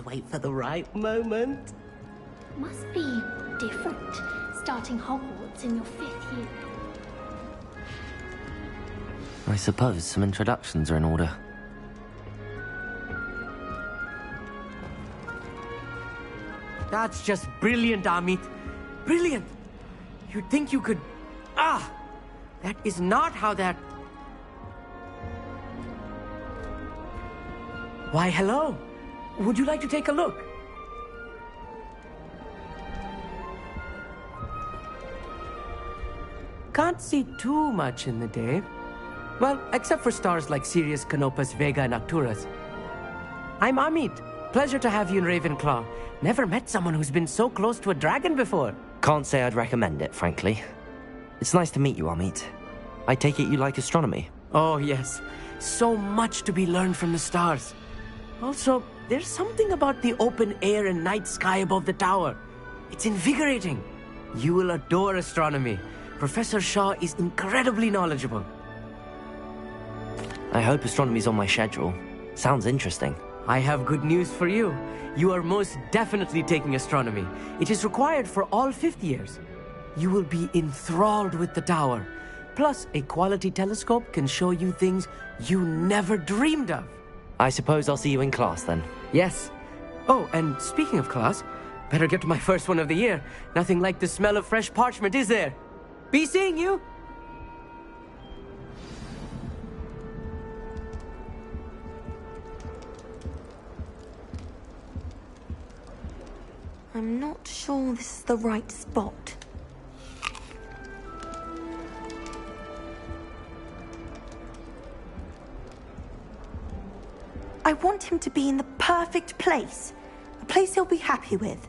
wait for the right moment. Must be different, starting Hogwarts in your 5th year. I suppose some introductions are in order. That's just brilliant, Amit. Brilliant! You'd think you could... Ah! That is not how that... Why, hello. Would you like to take a look? Can't see too much in the day. Well, except for stars like Sirius, Canopus, Vega, and Arcturus. I'm Amit. Pleasure to have you in Ravenclaw. Never met someone who's been so close to a dragon before. Can't say I'd recommend it, frankly. It's nice to meet you, Amit. I take it you like astronomy? Oh, yes. So much to be learned from the stars. Also, there's something about the open air and night sky above the tower. It's invigorating. You will adore astronomy. Professor Shaw is incredibly knowledgeable. I hope astronomy's on my schedule. Sounds interesting. I have good news for you. You are most definitely taking astronomy. It is required for all 5th years. You will be enthralled with the tower. Plus, a quality telescope can show you things you never dreamed of. I suppose I'll see you in class then. Yes. Oh, and speaking of class, better get to my first one of the year. Nothing like the smell of fresh parchment, is there? Be seeing you! I'm not sure this is the right spot. I want him to be in the perfect place. A place he'll be happy with.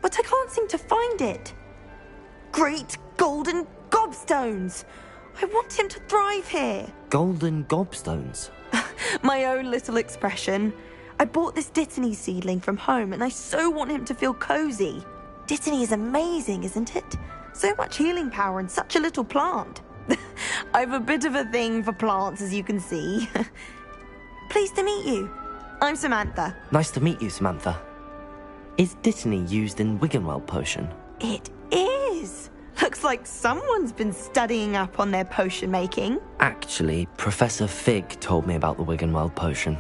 But I can't seem to find it. Great golden gobstones! I want him to thrive here. Golden gobstones? My own little expression. I bought this Dittany seedling from home and I so want him to feel cozy. Dittany is amazing, isn't it? So much healing power in such a little plant. I've a bit of a thing for plants, as you can see. Pleased to meet you. I'm Samantha. Nice to meet you, Samantha. Is Dittany used in Wiggenweld potion? It is. Looks like someone's been studying up on their potion making. Actually, Professor Fig told me about the Wiggenweld potion.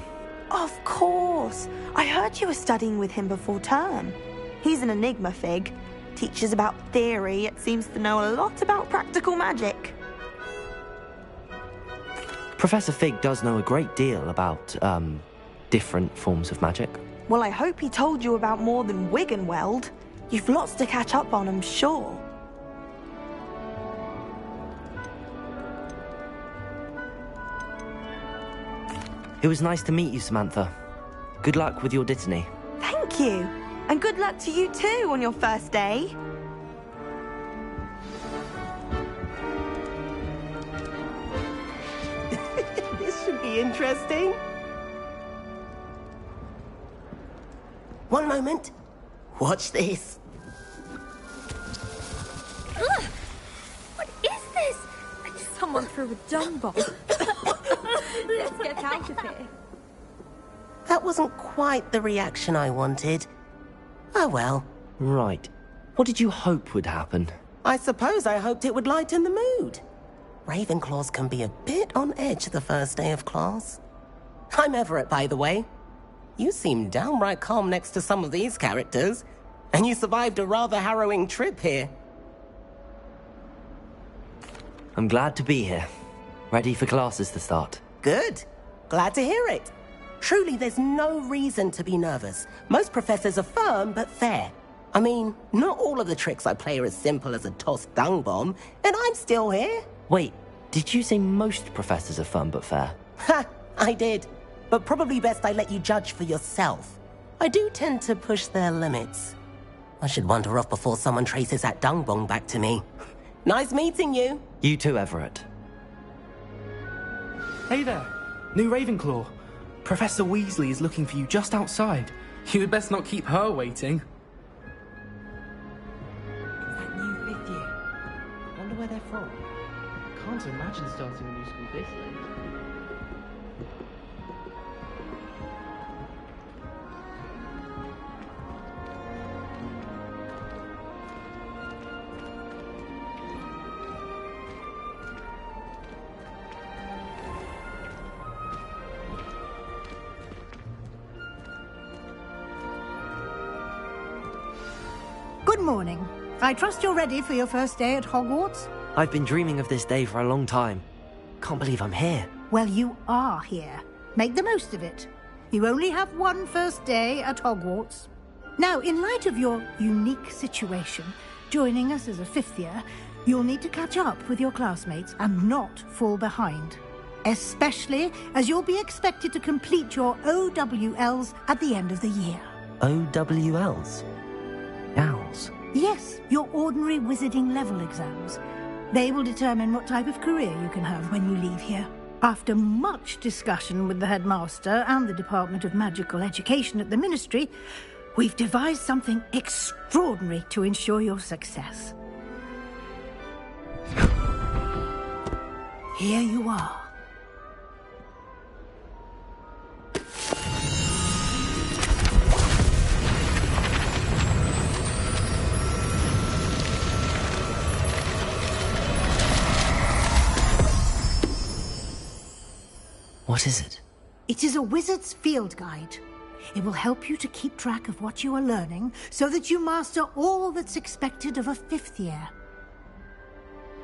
Of course. I heard you were studying with him before term. He's an enigma, Fig. Teaches about theory, yet seems to know a lot about practical magic. Professor Fig does know a great deal about, different forms of magic. Well, I hope he told you about more than Wiggenweld. You've lots to catch up on, I'm sure. It was nice to meet you, Samantha. Good luck with your Dittany. Thank you. And good luck to you too on your first day. This should be interesting. One moment. Watch this. Ugh! What is this? Someone threw a dung bomb. Let's get out of here. That wasn't quite the reaction I wanted. Oh well. Right. What did you hope would happen? I suppose I hoped it would lighten the mood. Ravenclaws can be a bit on edge the first day of class. I'm Everett, by the way. You seem downright calm next to some of these characters, and you survived a rather harrowing trip here. I'm glad to be here. Ready for classes to start. Good. Glad to hear it. Truly, there's no reason to be nervous. Most professors are firm but fair. I mean, not all of the tricks I play are as simple as a tossed dung bomb, and I'm still here. Wait, did you say most professors are firm but fair? Ha! I did. But probably best I let you judge for yourself. I do tend to push their limits. I should wander off before someone traces that dung bomb back to me. Nice meeting you. You too, Everett. Hey there, new Ravenclaw. Professor Weasley is looking for you just outside. You had best not keep her waiting. That new 5th year. Wonder where they're from. Can't imagine starting a new school this late. Good morning. I trust you're ready for your first day at Hogwarts? I've been dreaming of this day for a long time. Can't believe I'm here. Well, you are here. Make the most of it. You only have one first day at Hogwarts. Now, in light of your unique situation, joining us as a fifth year, you'll need to catch up with your classmates and not fall behind. Especially as you'll be expected to complete your OWLs at the end of the year. OWLs? Owls? Yes, your ordinary wizarding level exams. They will determine what type of career you can have when you leave here. After much discussion with the headmaster and the Department of Magical Education at the Ministry, we've devised something extraordinary to ensure your success. Here you are. What is it? It is a wizard's field guide. It will help you to keep track of what you are learning so that you master all that's expected of a fifth year.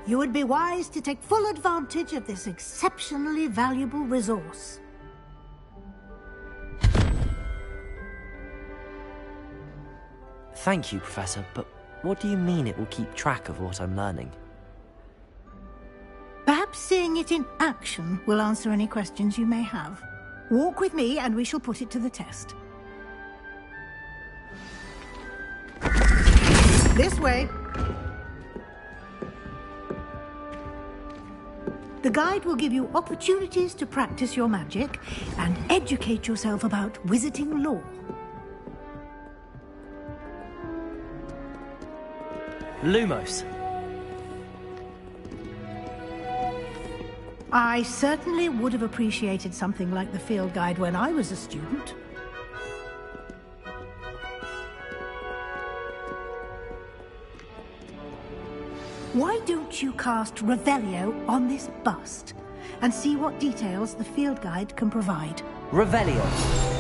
You would be wise to take full advantage of this exceptionally valuable resource. Thank you, Professor, but what do you mean it will keep track of what I'm learning? Perhaps seeing it in action will answer any questions you may have. Walk with me and we shall put it to the test. This way. The guide will give you opportunities to practice your magic and educate yourself about wizarding lore. Lumos. I certainly would have appreciated something like the field guide when I was a student. Why don't you cast Revelio on this bust and see what details the field guide can provide? Revelio.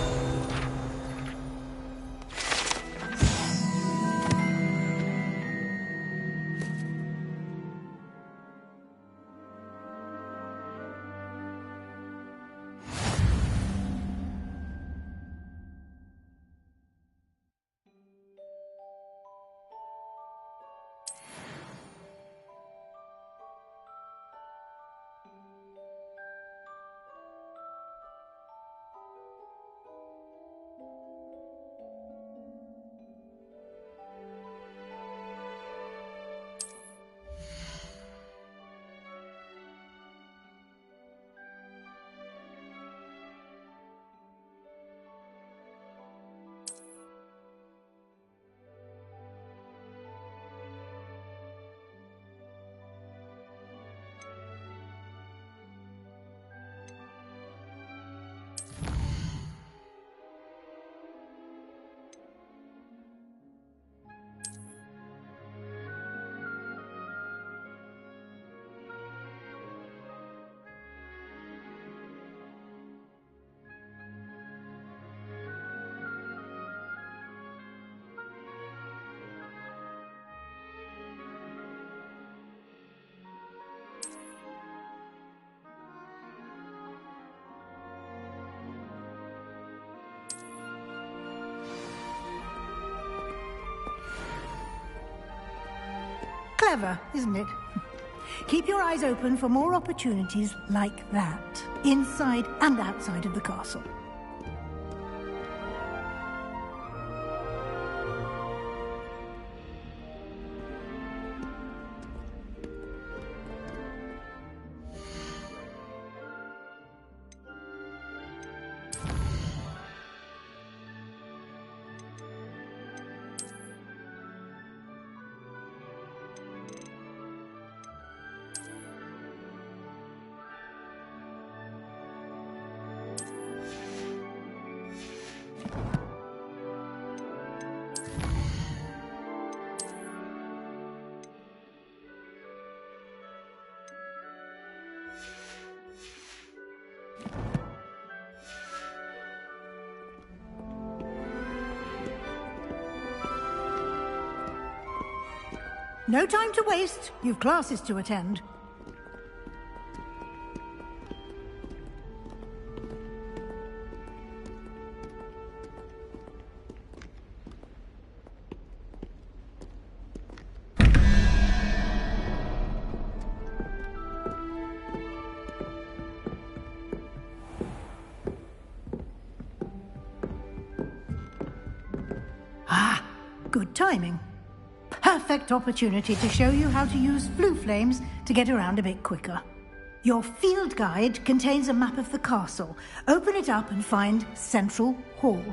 Clever, isn't it? Keep your eyes open for more opportunities like that, inside and outside of the castle. No time to waste. You've classes to attend. Ah, good timing. Perfect opportunity to show you how to use flue flames to get around a bit quicker. Your field guide contains a map of the castle. Open it up and find Central Hall.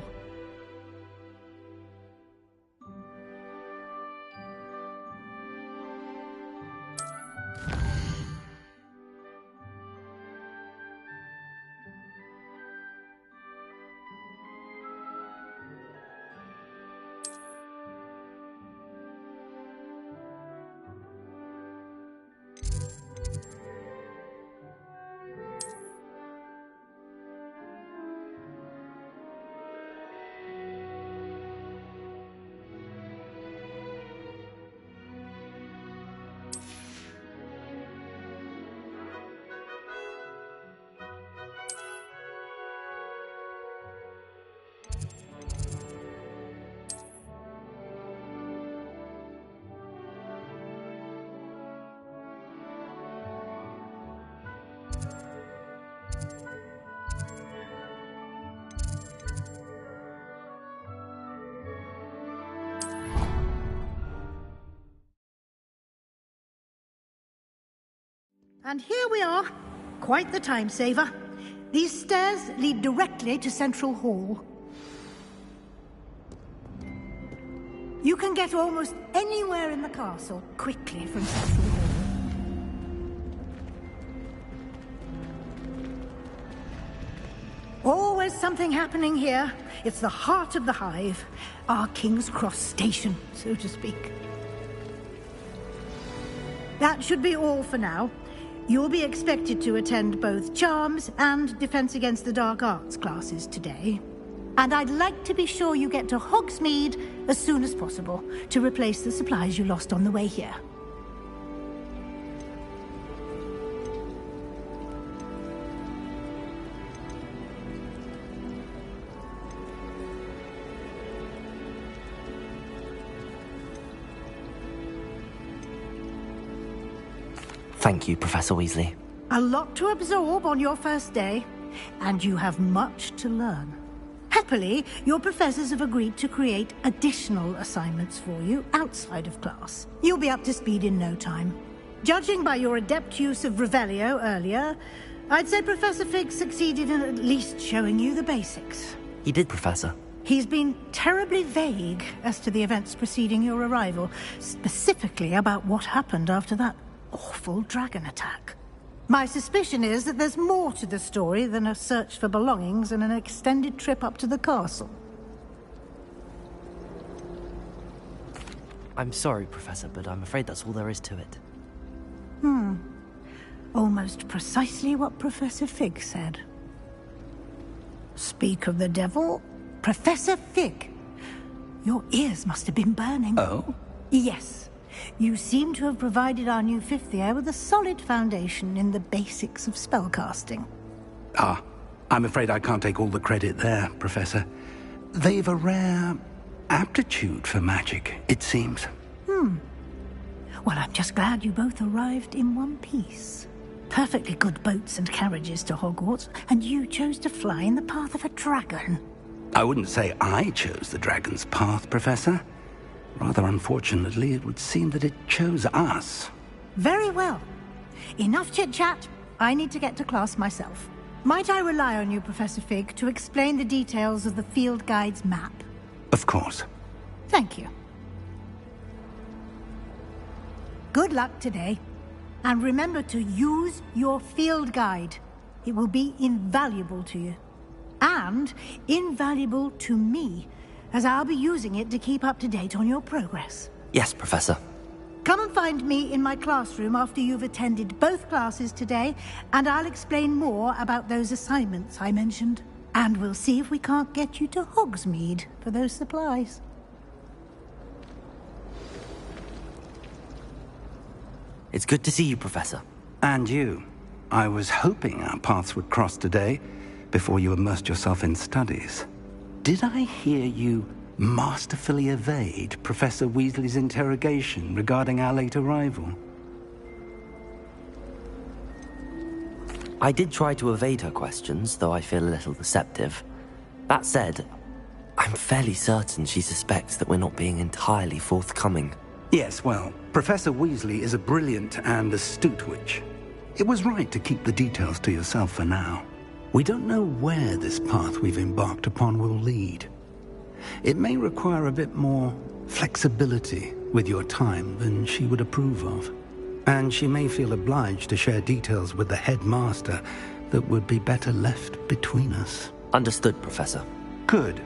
And here we are. Quite the time saver. These stairs lead directly to Central Hall. You can get almost anywhere in the castle quickly from Central Hall. Always something happening here. It's the heart of the hive. Our King's Cross station, so to speak. That should be all for now. You'll be expected to attend both Charms and Defense Against the Dark Arts classes today. And I'd like to be sure you get to Hogsmeade as soon as possible to replace the supplies you lost on the way here. Thank you, Professor Weasley. A lot to absorb on your first day, and you have much to learn. Happily, your professors have agreed to create additional assignments for you outside of class. You'll be up to speed in no time. Judging by your adept use of Revelio earlier, I'd say Professor Fig succeeded in at least showing you the basics. He did, Professor. He's been terribly vague as to the events preceding your arrival, specifically about what happened after that awful dragon attack. My suspicion is that there's more to the story than a search for belongings and an extended trip up to the castle. I'm sorry, Professor, but I'm afraid that's all there is to it. Almost precisely what Professor Fig said. Speak of the devil, Professor Fig. Your ears must have been burning. Oh? Yes. You seem to have provided our new fifth year with a solid foundation in the basics of spellcasting. Ah, I'm afraid I can't take all the credit there, Professor. They've a rare aptitude for magic, it seems. Well, I'm just glad you both arrived in one piece. Perfectly good boats and carriages to Hogwarts, and you chose to fly in the path of a dragon. I wouldn't say I chose the dragon's path, Professor. Rather unfortunately, it would seem that it chose us. Very well. Enough chit-chat. I need to get to class myself. Might I rely on you, Professor Fig, to explain the details of the field guide's map? Of course. Thank you. Good luck today. And remember to use your field guide. It will be invaluable to you. And invaluable to me, as I'll be using it to keep up to date on your progress. Yes, Professor. Come and find me in my classroom after you've attended both classes today, and I'll explain more about those assignments I mentioned. And we'll see if we can't get you to Hogsmeade for those supplies. It's good to see you, Professor. And you. I was hoping our paths would cross today, before you immersed yourself in studies. Did I hear you masterfully evade Professor Weasley's interrogation regarding our late arrival? I did try to evade her questions, though I feel a little deceptive. That said, I'm fairly certain she suspects that we're not being entirely forthcoming. Yes, well, Professor Weasley is a brilliant and astute witch. It was right to keep the details to yourself for now. We don't know where this path we've embarked upon will lead. It may require a bit more flexibility with your time than she would approve of. And she may feel obliged to share details with the headmaster that would be better left between us. Understood, Professor. Good.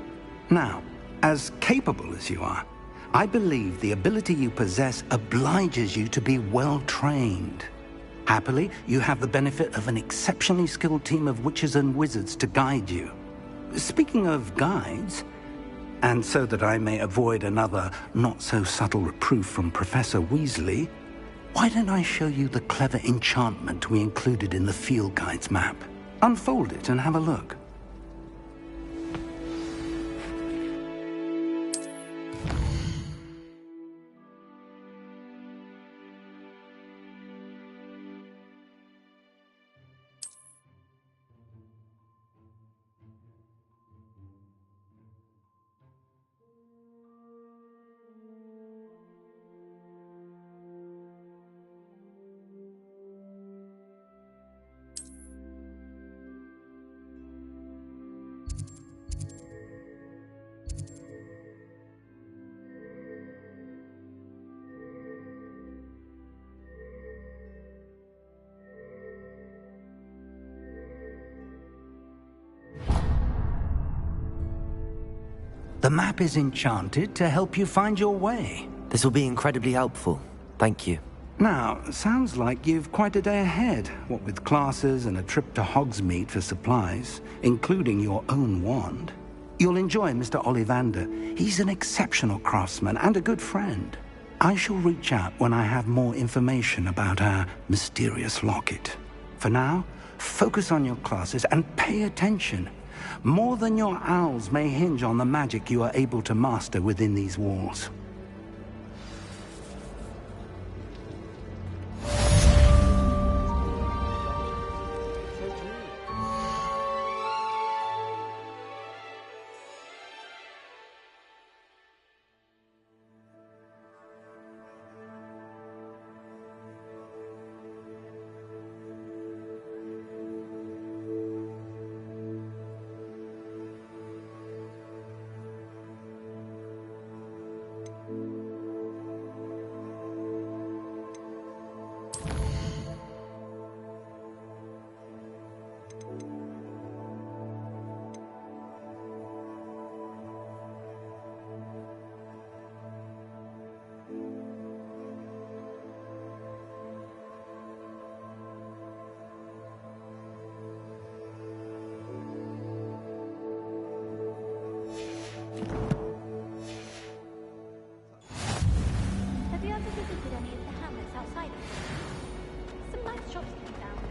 Now, as capable as you are, I believe the ability you possess obliges you to be well-trained. Happily, you have the benefit of an exceptionally skilled team of witches and wizards to guide you. Speaking of guides, and so that I may avoid another not-so-subtle reproof from Professor Weasley, why don't I show you the clever enchantment we included in the field guide's map? Unfold it and have a look. The map is enchanted to help you find your way. This will be incredibly helpful. Thank you. Now, sounds like you've quite a day ahead, what with classes and a trip to Hogsmeade for supplies, including your own wand. You'll enjoy Mr. Ollivander. He's an exceptional craftsman and a good friend. I shall reach out when I have more information about our mysterious locket. For now, focus on your classes and pay attention. More than your owls may hinge on the magic you are able to master within these walls. Have you ever visited any of the hamlets outside of here? Some nice shops to be found.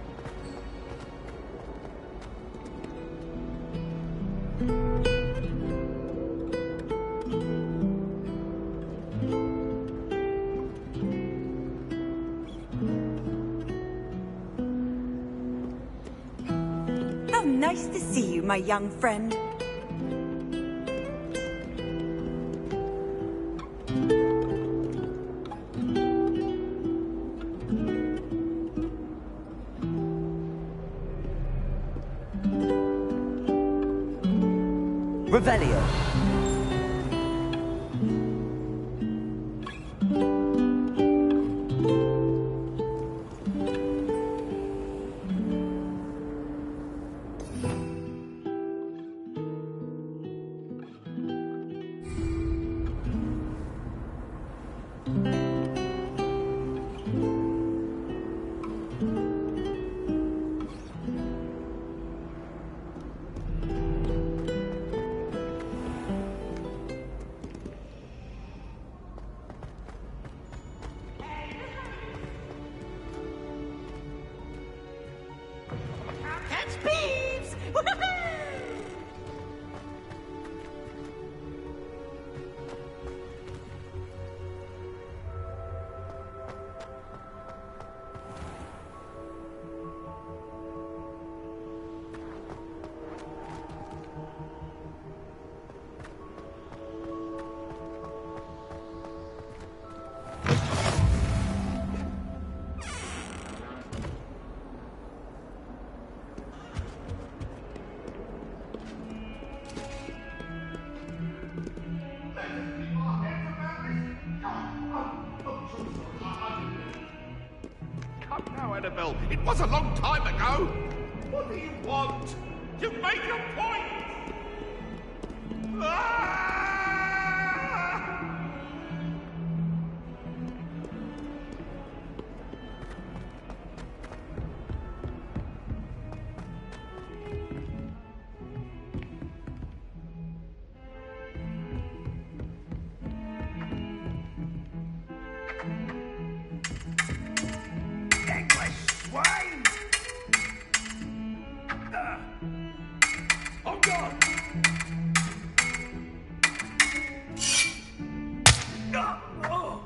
How nice to see you, my young friend. Revelio. Will. It was a long time ago. What do you want? You've made your point! Ah! English swine! Oh God! Oh.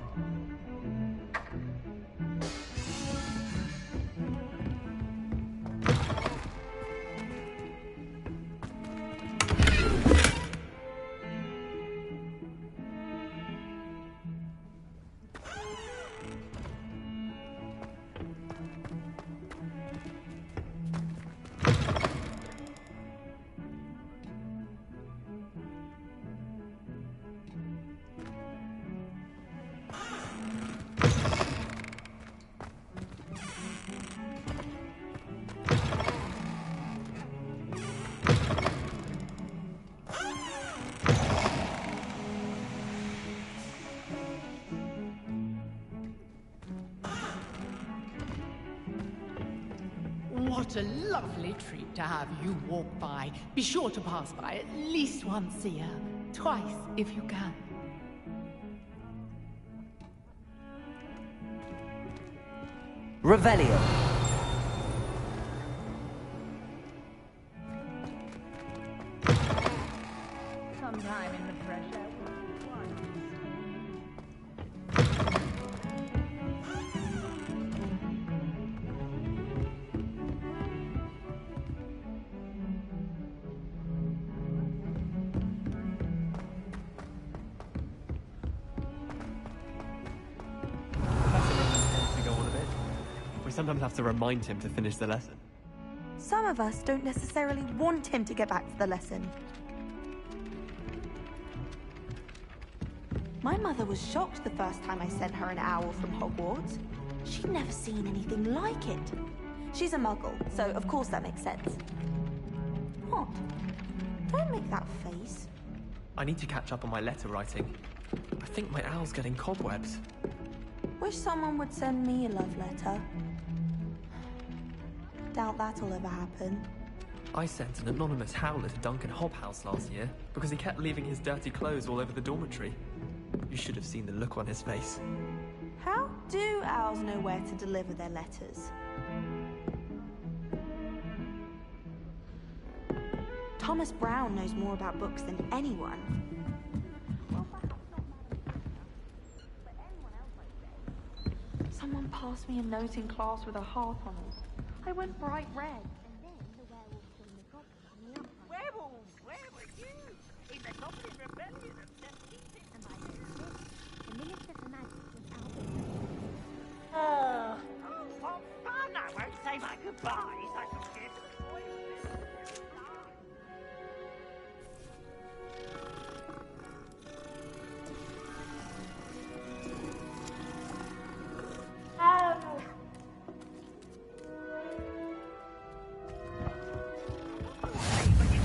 What a lovely treat to have you walk by. Be sure to pass by at least once a year. Twice, if you can. Revelio. Sometime in the fresh air. We sometimes have to remind him to finish the lesson. Some of us don't necessarily want him to get back to the lesson. My mother was shocked the first time I sent her an owl from Hogwarts. She'd never seen anything like it. She's a muggle, so of course that makes sense. What? Don't make that face. I need to catch up on my letter writing. I think my owl's getting cobwebs. Wish someone would send me a love letter. Doubt that'll ever happen. I sent an anonymous howler to Duncan Hobhouse last year because he kept leaving his dirty clothes all over the dormitory. You should have seen the look on his face. How do owls know where to deliver their letters? Thomas Brown knows more about books than anyone. Someone passed me a note in class with a heart on it. I went bright red. And then the werewolf joined the goblin on the outside. Werewolves, where were you? In the Goblin Rebellion of St. And by the end of it, the Minister for Magic was out of Oh, what fun! I won't say my goodbyes. I shall hear to the boys.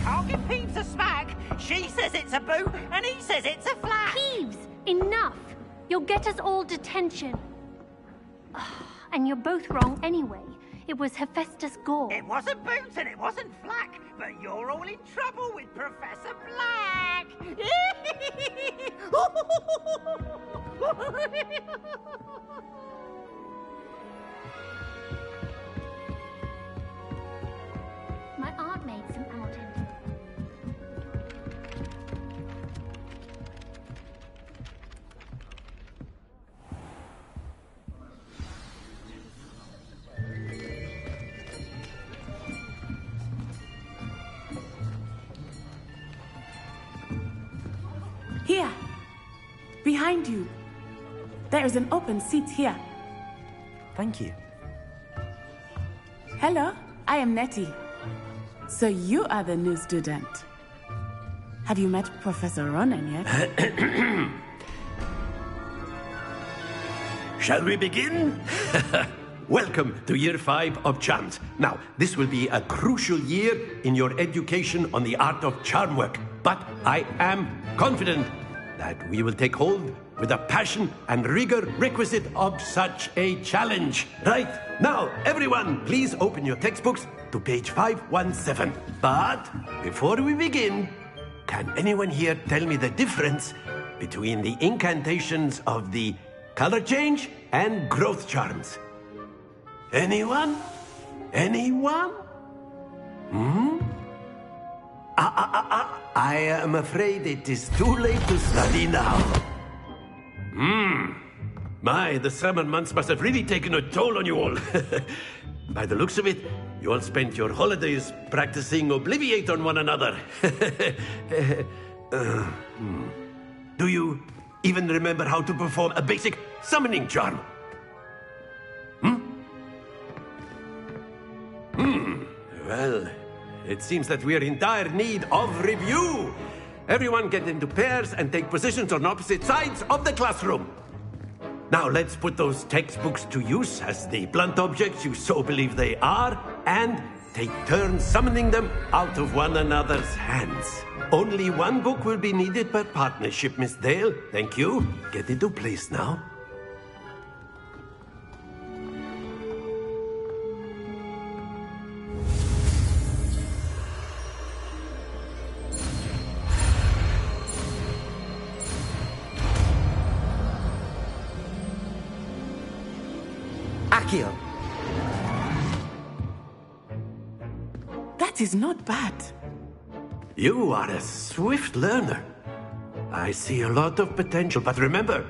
Can't give Peeves a smack. She says it's a boot, and he says it's a flat. Peeves! Enough! You'll get us all detention. And you're both wrong anyway. It was Hephaestus Gore. It wasn't boots and it wasn't flack, but you're all in trouble with Professor Black. My aunt made some out in. Here, behind you. There is an open seat here. Thank you. Hello, I am Nettie. So you are the new student. Have you met Professor Ronan yet? Shall we begin? welcome to Year 5 of Charms. Now, this will be a crucial year in your education on the art of charm work. But I am confident that we will take hold with the passion and rigor requisite of such a challenge. Right, now, everyone, please open your textbooks to page 517. But before we begin, can anyone here tell me the difference between the incantations of the color change and growth charms? Anyone? Anyone? I am afraid it is too late to study now. My, the summer months must have really taken a toll on you all. By the looks of it, you all spent your holidays practicing Obliviate on one another. Do you even remember how to perform a basic summoning charm? Well, it seems that we are in dire need of review. Everyone get into pairs and take positions on opposite sides of the classroom. Now let's put those textbooks to use as the blunt objects you so believe they are, and take turns summoning them out of one another's hands. Only one book will be needed per partnership, Miss Dale. Thank you. Get into place now. Accio! That is not bad. You are a swift learner. I see a lot of potential, but remember,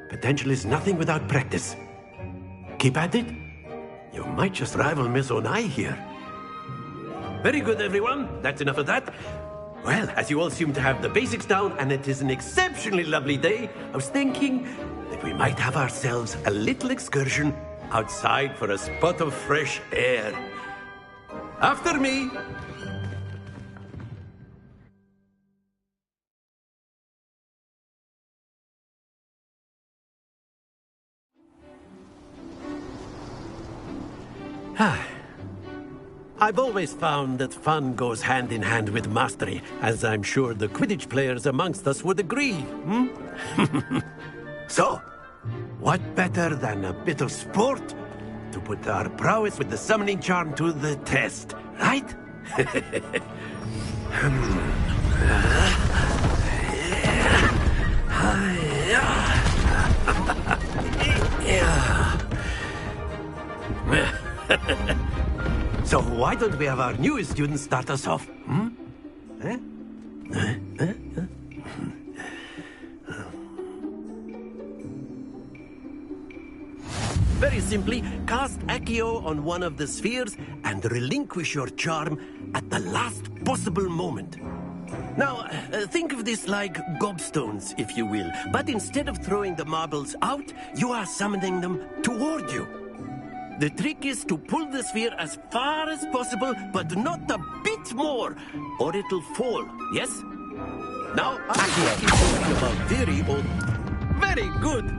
potential is nothing without practice. Keep at it. You might just rival Miss Onai here. Very good, everyone. That's enough of that. Well, as you all seem to have the basics down, and it is an exceptionally lovely day, I was thinking that we might have ourselves a little excursion outside for a spot of fresh air. After me. I've always found that fun goes hand in hand with mastery, as I'm sure the Quidditch players amongst us would agree. So, what better than a bit of sport to put our prowess with the summoning charm to the test, right? So why don't we have our newest student start us off? Very simply, cast Accio on one of the spheres and relinquish your charm at the last possible moment. Now, think of this like gobstones, if you will. But instead of throwing the marbles out, you are summoning them toward you. The trick is to pull the sphere as far as possible, but not a bit more, or it'll fall, yes? Now, I'm talking about very old... Very good!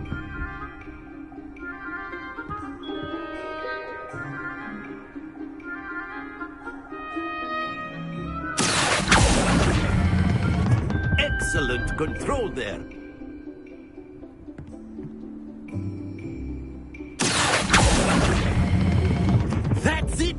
Excellent control there. That's it!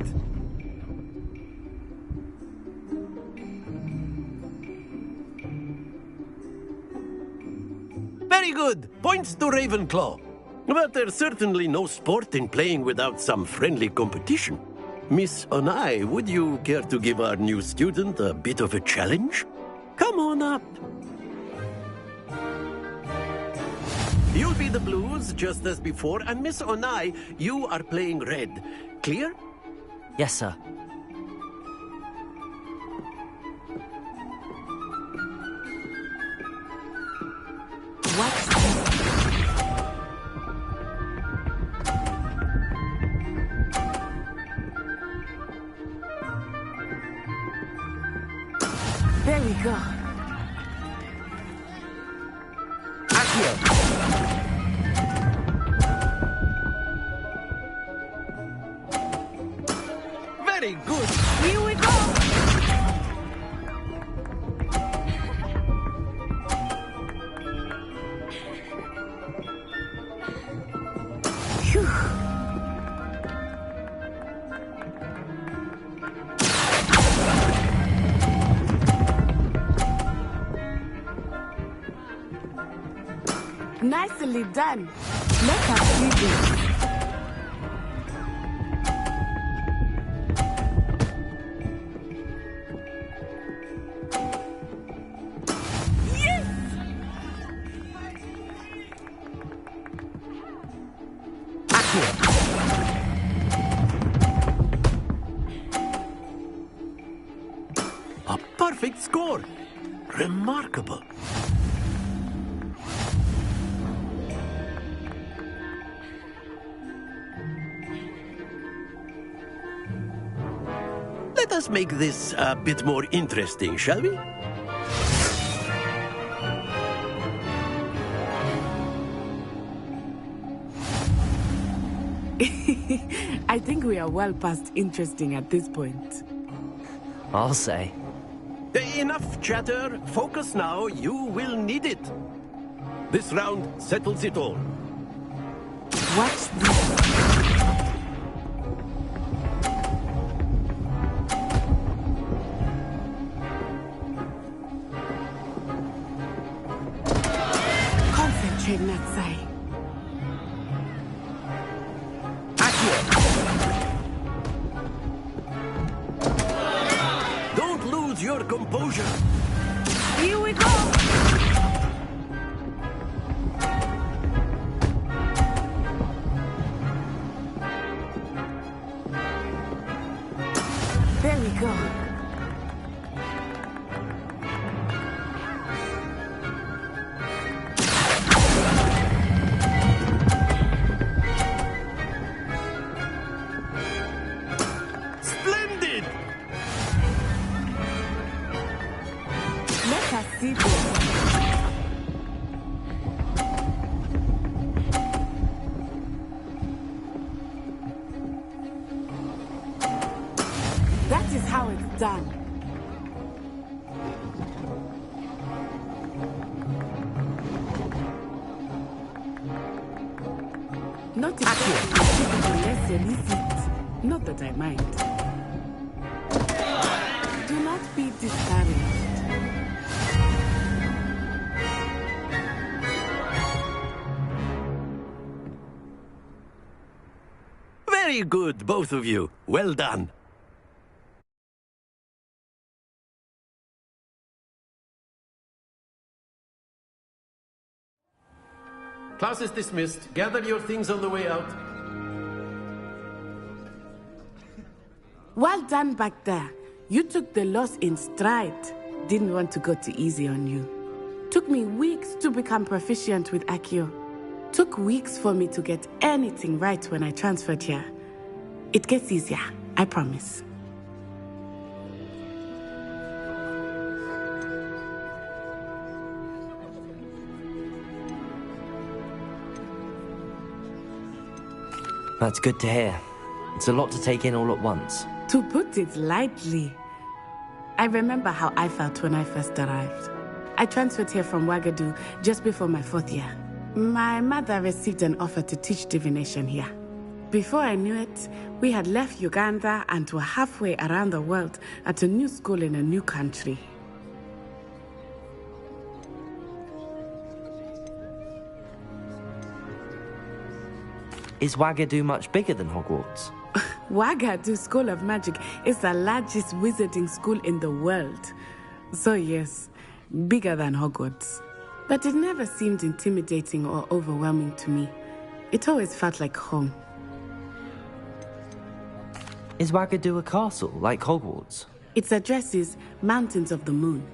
Very good. Points to Ravenclaw. But there's certainly no sport in playing without some friendly competition. Miss Onai, would you care to give our new student a bit of a challenge? Come on up. You'll be the blues, just as before, and Miss Onai, you are playing red. Clear? Yes, sir. There we go. Very good. Here we go! Phew. Nicely done. Let us see this. A perfect score. Remarkable. Let us make this a bit more interesting, shall we? I think we are well past interesting at this point. I'll say. Enough chatter. Focus now. You will need it. This round settles it all. Watch this. Concentrate, Natsai. Don't lose your composure. Here we go. There we go. Splendid! Let us see this. That is how it's done. Not exactly less illicit. Not that I mind. Do not be discouraged. Very good, both of you. Well done. Class is dismissed. Gather your things on the way out. Well done back there. You took the loss in stride. Didn't want to go too easy on you. Took me weeks to become proficient with Accio. Took weeks for me to get anything right when I transferred here. It gets easier, I promise. That's good to hear. It's a lot to take in all at once. To put it lightly, I remember how I felt when I first arrived. I transferred here from Wagadu just before my 4th year. My mother received an offer to teach divination here. Before I knew it, we had left Uganda and were halfway around the world at a new school in a new country. Is Wagadu much bigger than Hogwarts? Wagadu School of Magic is the largest wizarding school in the world. So yes, bigger than Hogwarts. But it never seemed intimidating or overwhelming to me. It always felt like home. Is Wagadu a castle, like Hogwarts? Its address is Mountains of the Moon.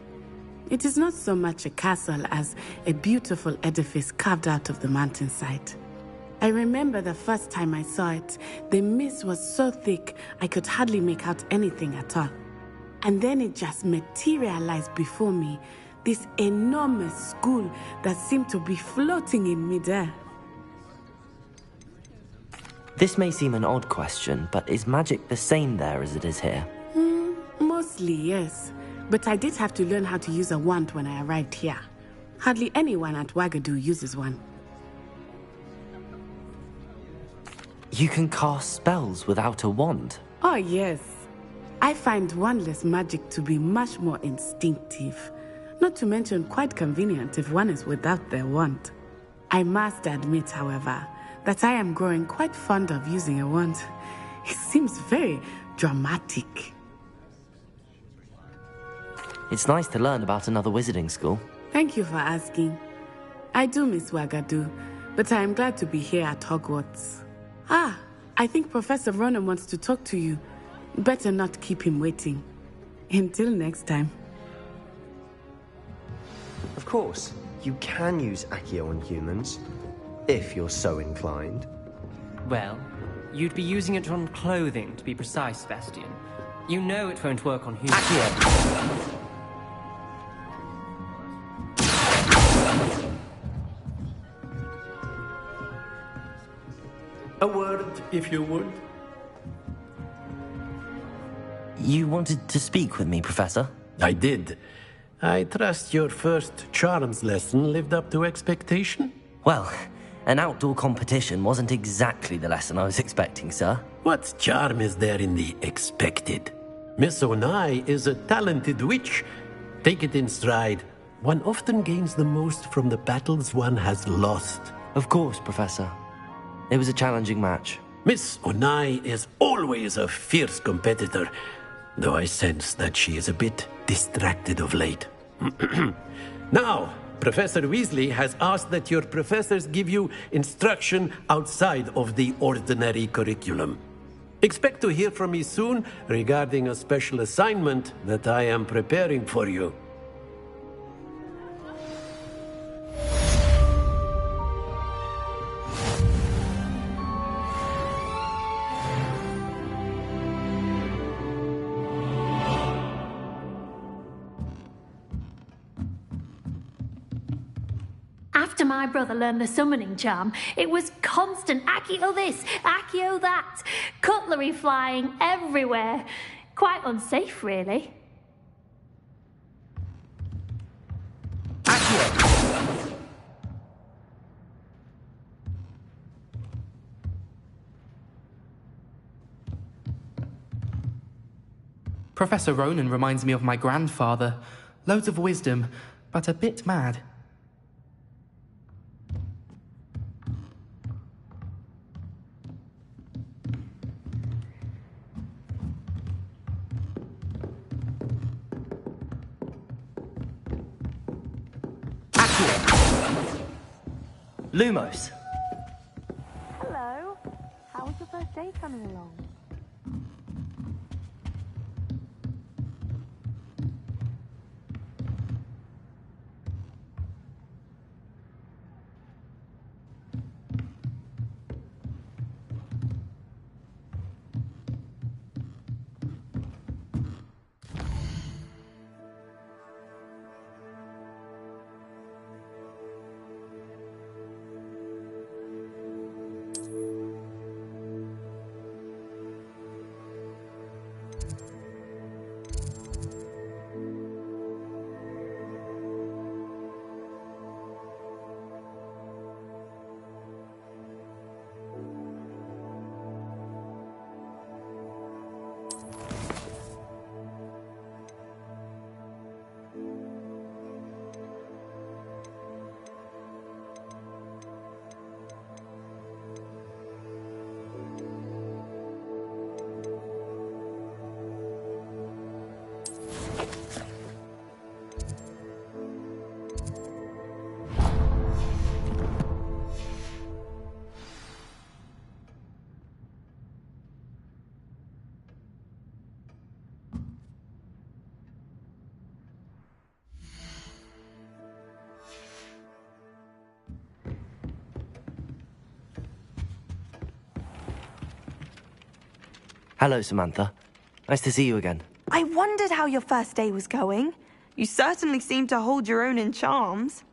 It is not so much a castle as a beautiful edifice carved out of the mountainside. I remember the first time I saw it, the mist was so thick I could hardly make out anything at all. And then it just materialized before me, this enormous school that seemed to be floating in midair. This may seem an odd question, but is magic the same there as it is here? Mostly, yes. But I did have to learn how to use a wand when I arrived here. Hardly anyone at Wagadu uses one. You can cast spells without a wand? Oh, yes. I find wandless magic to be much more instinctive. Not to mention quite convenient if one is without their wand. I must admit, however, that I am growing quite fond of using a wand. It seems very dramatic. It's nice to learn about another wizarding school. Thank you for asking. I do miss Wagadu, but I am glad to be here at Hogwarts. Ah, I think Professor Ronan wants to talk to you. Better not keep him waiting. Until next time. Of course, you can use Accio on humans, if you're so inclined. Well, you'd be using it on clothing, to be precise, Sebastian. You know it won't work on humans. Accio! A word, if you would. You wanted to speak with me, Professor? I did. I trust your first charms lesson lived up to expectation? Well, an outdoor competition wasn't exactly the lesson I was expecting, sir. What charm is there in the expected? Miss Onai is a talented witch. Take it in stride. One often gains the most from the battles one has lost. Of course, Professor. It was a challenging match. Miss Onai is always a fierce competitor, though I sense that she is a bit distracted of late. Now, Professor Weasley has asked that your professors give you instruction outside of the ordinary curriculum. Expect to hear from me soon regarding a special assignment that I am preparing for you. After my brother learned the summoning charm, it was constant Accio this, Accio that, cutlery flying everywhere. Quite unsafe, really. Professor Ronan reminds me of my grandfather. Loads of wisdom, but a bit mad. Lumos. Hello. How was your first day coming along? Hello, Samantha. Nice to see you again. I wondered how your first day was going. You certainly seem to hold your own in charms.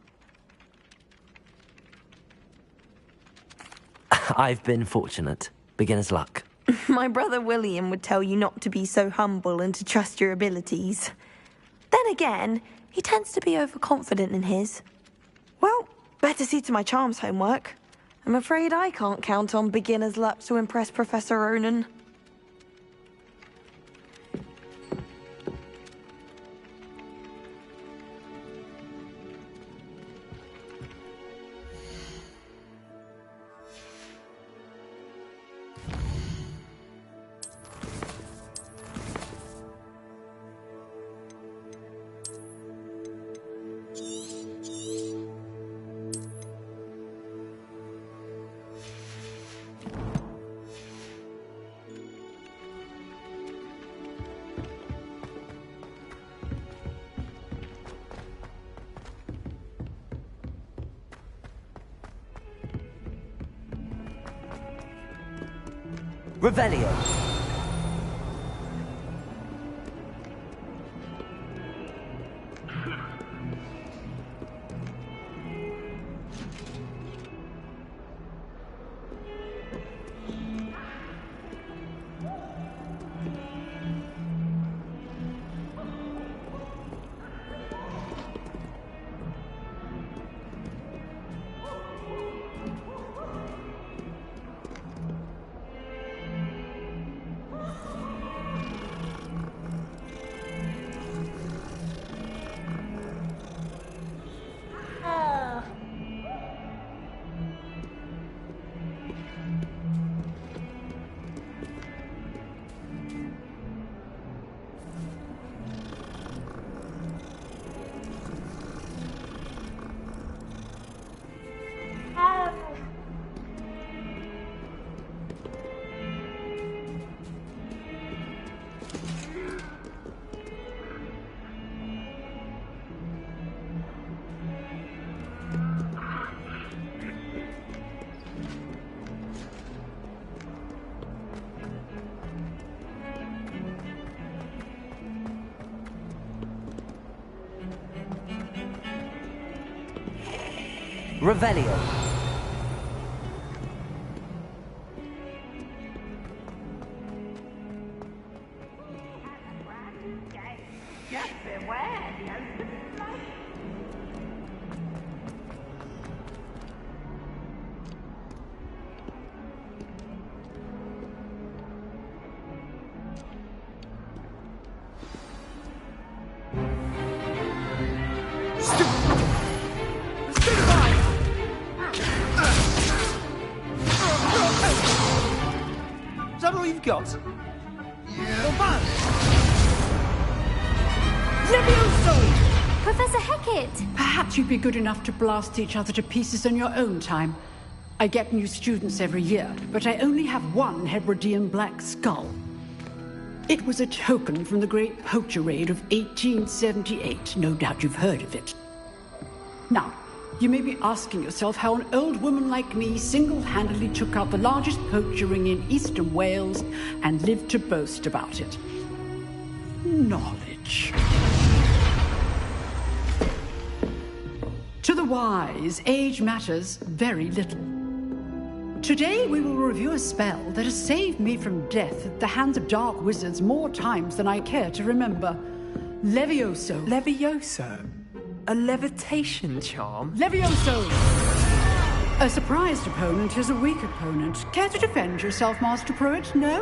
I've been fortunate. Beginner's luck. My brother William would tell you not to be so humble and to trust your abilities. Then again, he tends to be overconfident in his. Well, better see to my charms homework. I'm afraid I can't count on beginner's luck to impress Professor Ronan. Revelio. Revelio. Just beware the open flame. Is that all you've got? Professor Hecat! Perhaps you'd be good enough to blast each other to pieces on your own time. I get new students every year, but I only have one Hebridean black skull. It was a token from the Great Poacher Raid of 1878. No doubt you've heard of it. Now, you may be asking yourself how an old woman like me single-handedly took out the largest poacher ring in eastern Wales and lived to boast about it. Knowledge. To the wise, age matters very little. Today we will review a spell that has saved me from death at the hands of dark wizards more times than I care to remember. Levioso. Levioso? A levitation charm? Levioso! A surprised opponent is a weak opponent. Care to defend yourself, Master Pruitt? No?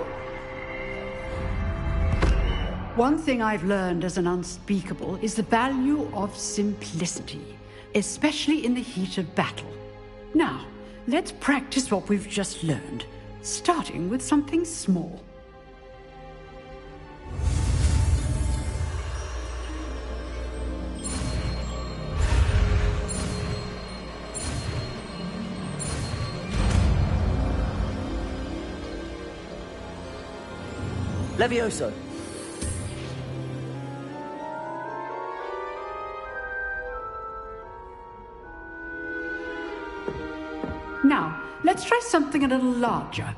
One thing I've learned as an unspeakable is the value of simplicity, especially in the heat of battle. Now, let's practice what we've just learned, starting with something small. Levioso. Now, let's try something a little larger.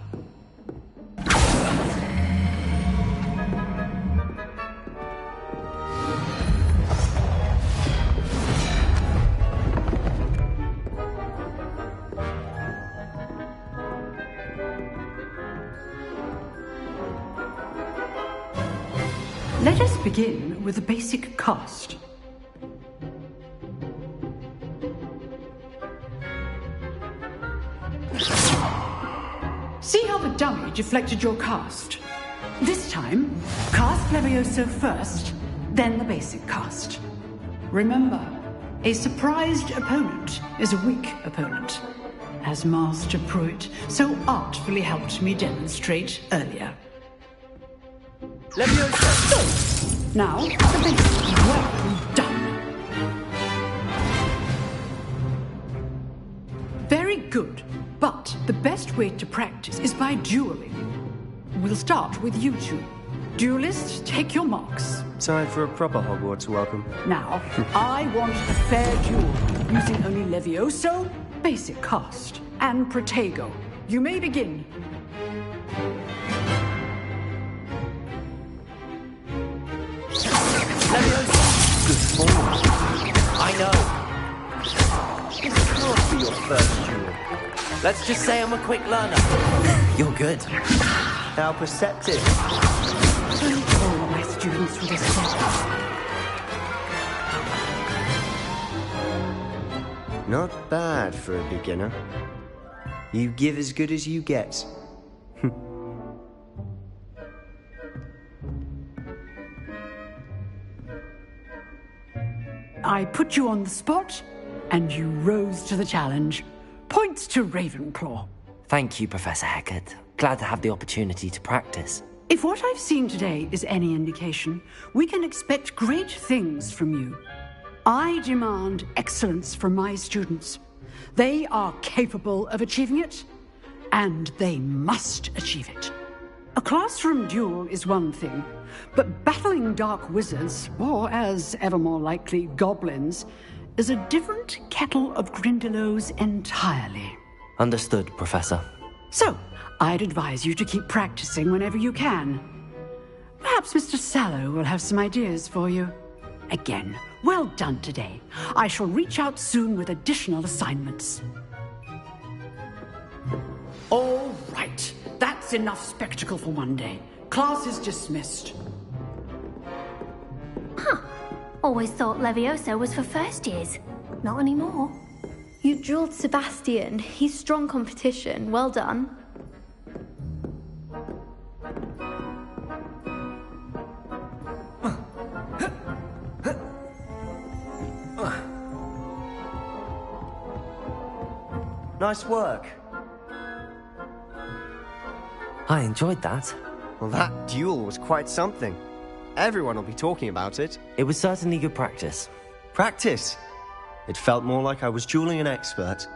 Let us begin with the basic cast. See how the dummy deflected your cast? This time, cast Levioso first, then the basic cast. Remember, a surprised opponent is a weak opponent, as Master Pruitt so artfully helped me demonstrate earlier. Levioso! Now, the basic. Well done. Very good, but the best way to practice is by dueling. We'll start with you two. Duelists, take your marks. Time for a proper Hogwarts welcome. Now, I want a fair duel, using only Levioso, basic cast, and Protego. You may begin. Levioso! Good form. I know. It's hard for your first duel. Let's just say I'm a quick learner. You're good. How perceptive. All my students will accept. Not bad for a beginner. You give as good as you get. I put you on the spot, and you rose to the challenge. Points to Ravenclaw. Thank you, Professor Hecat. Glad to have the opportunity to practice. If what I've seen today is any indication, we can expect great things from you. I demand excellence from my students. They are capable of achieving it, and they must achieve it. A classroom duel is one thing, but battling dark wizards, or as ever more likely, goblins, is a different kettle of Grindylows entirely. Understood, Professor. So, I'd advise you to keep practicing whenever you can. Perhaps Mr. Sallow will have some ideas for you. Again, well done today. I shall reach out soon with additional assignments. All right. That's enough spectacle for one day. Class is dismissed. Huh. Always thought Levioso was for first years. Not anymore. You drilled Sebastian. He's strong competition. Well done. Nice work. I enjoyed that. Well, that duel was quite something. Everyone will be talking about it. It was certainly good practice. Practice? It felt more like I was dueling an expert.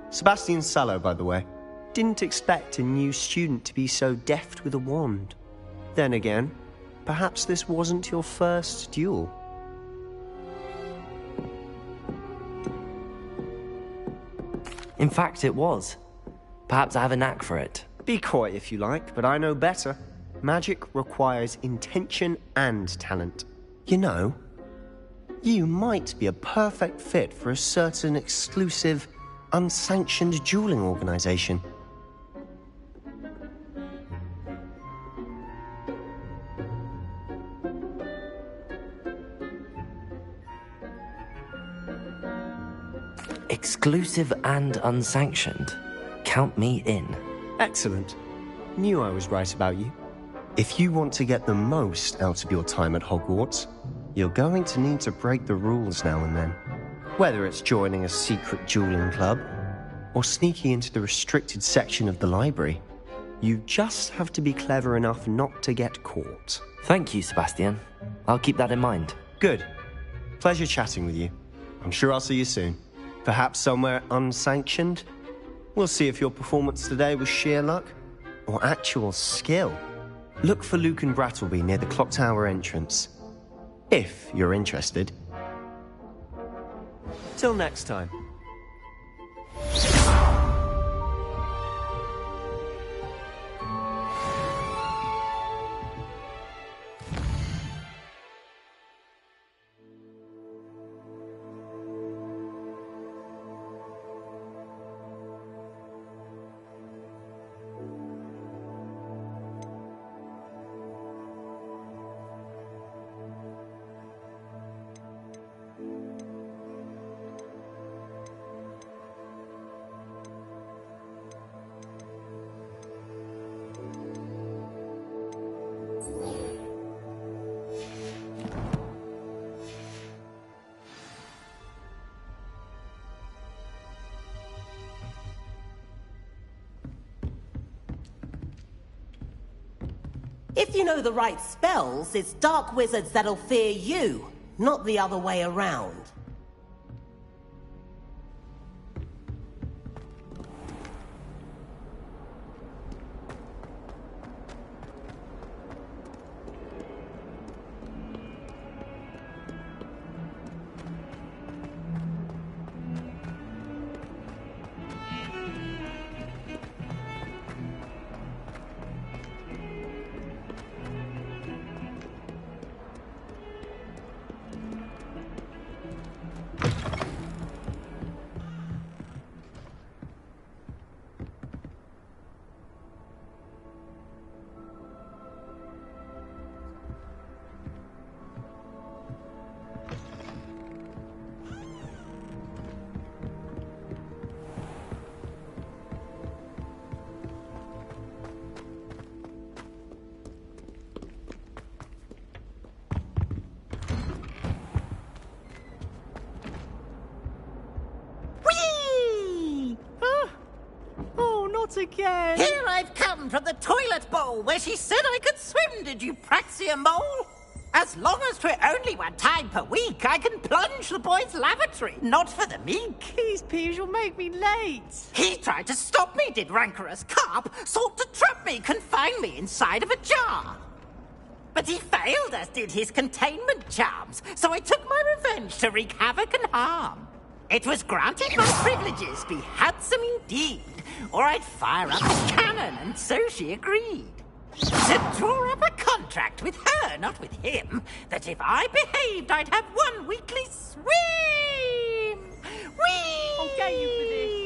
Sebastian Sallow, by the way. Didn't expect a new student to be so deft with a wand. Then again, perhaps this wasn't your first duel. In fact, it was. Perhaps I have a knack for it. Be coy if you like, but I know better. Magic requires intention and talent. You know, you might be a perfect fit for a certain exclusive, unsanctioned dueling organization. Exclusive and unsanctioned. Count me in. Excellent. Knew I was right about you. If you want to get the most out of your time at Hogwarts, you're going to need to break the rules now and then. Whether it's joining a secret dueling club, or sneaking into the restricted section of the library, you just have to be clever enough not to get caught. Thank you, Sebastian. I'll keep that in mind. Good. Pleasure chatting with you. I'm sure I'll see you soon. Perhaps somewhere unsanctioned? We'll see if your performance today was sheer luck or actual skill. Look for Lucan Brattleby near the clock tower entrance, if you're interested. Till next time. If you know the right spells, it's dark wizards that'll fear you, not the other way around. Again. Here I've come from the toilet bowl where she said I could swim, did you praxia mole? As long as 'twere only one time per week, I can plunge the boy's lavatory, not for the meek. These peas will make me late. He tried to stop me, did rancorous carp, sought to trap me, confine me inside of a jar. But he failed, as did his containment charms, so I took my revenge to wreak havoc and harm. It was granted my privileges be handsome indeed, or I'd fire up a cannon, and so she agreed. To draw up a contract with her, not with him, that if I behaved, I'd have one weekly swim! Whee! I'll get you for this.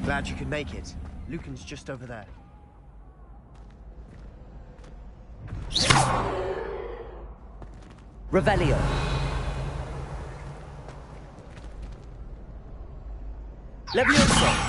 Glad you could make it. Lucan's just over there. Revelio. Levioso.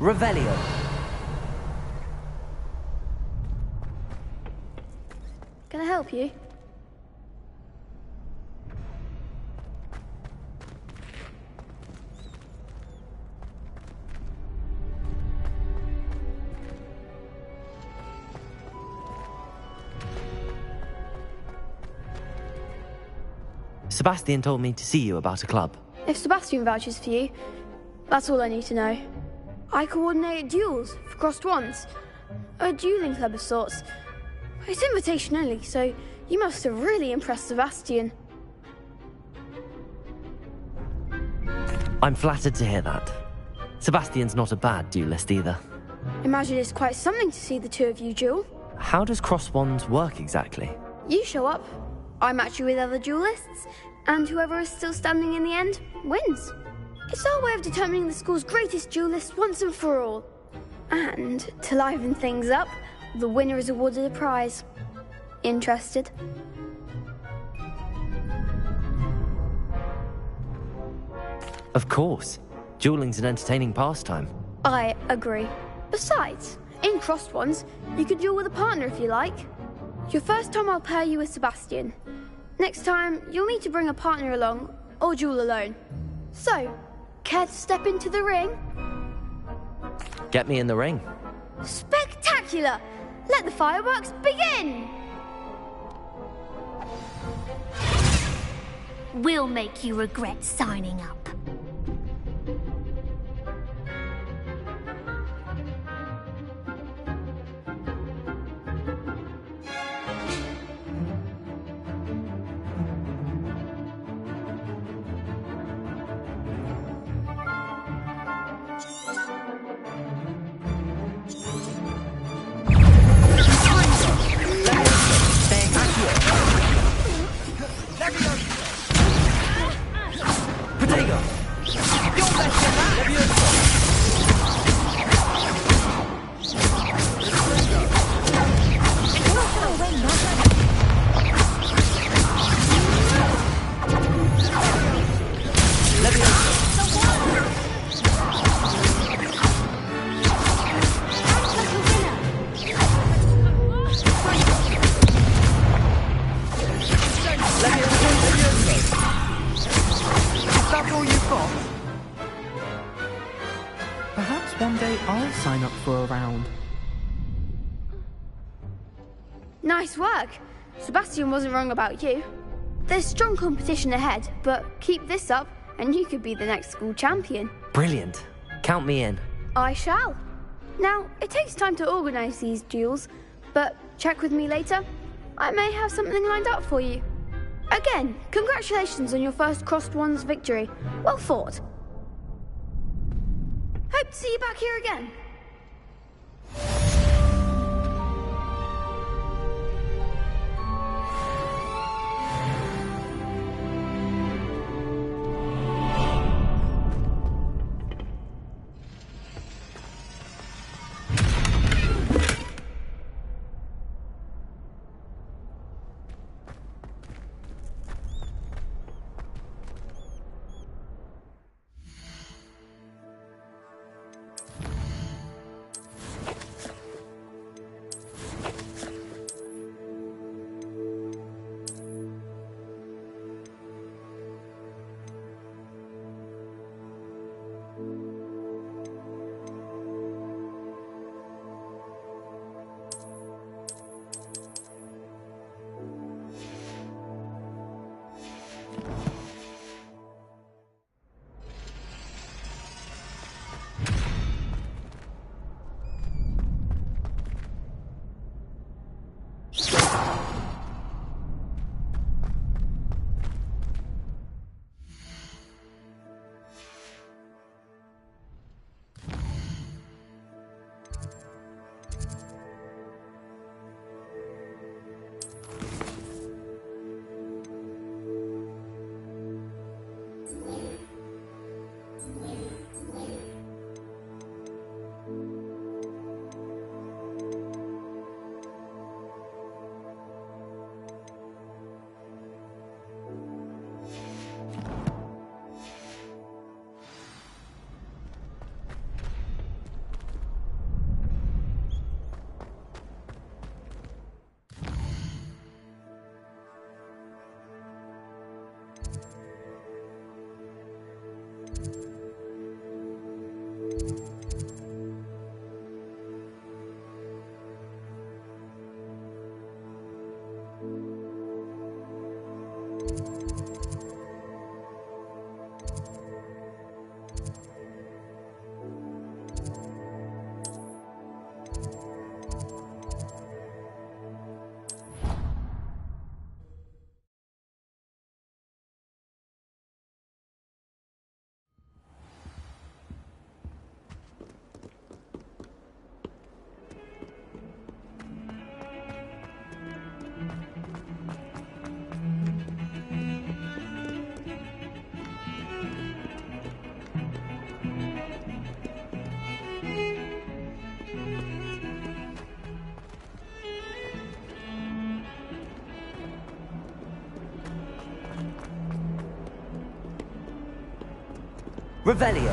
Revelio. Can I help you? Sebastian told me to see you about a club. If Sebastian vouches for you, that's all I need to know. I coordinate duels for crossed wands. A dueling club of sorts. It's invitation only, so you must have really impressed Sebastian. I'm flattered to hear that. Sebastian's not a bad duelist either. Imagine it's quite something to see the two of you duel. How does cross wands work exactly? You show up, I match you with other duelists, and whoever is still standing in the end wins. It's our way of determining the school's greatest duelist once and for all. And to liven things up, the winner is awarded a prize. Interested? Of course. Dueling's an entertaining pastime. I agree. Besides, in crossed ones, you could duel with a partner if you like. Your first time I'll pair you with Sebastian. Next time, you'll need to bring a partner along, or duel alone. So, care to step into the ring? Get me in the ring. Spectacular! Let the fireworks begin! We'll make you regret signing up. Perhaps one day I'll sign up for a round. Nice work. Sebastian wasn't wrong about you. There's strong competition ahead, but keep this up and you could be the next school champion. Brilliant. Count me in. I shall. Now, it takes time to organise these duels, but check with me later. I may have something lined up for you. Again, congratulations on your first crossed wands victory. Well fought. Hope to see you back here again. Revelio.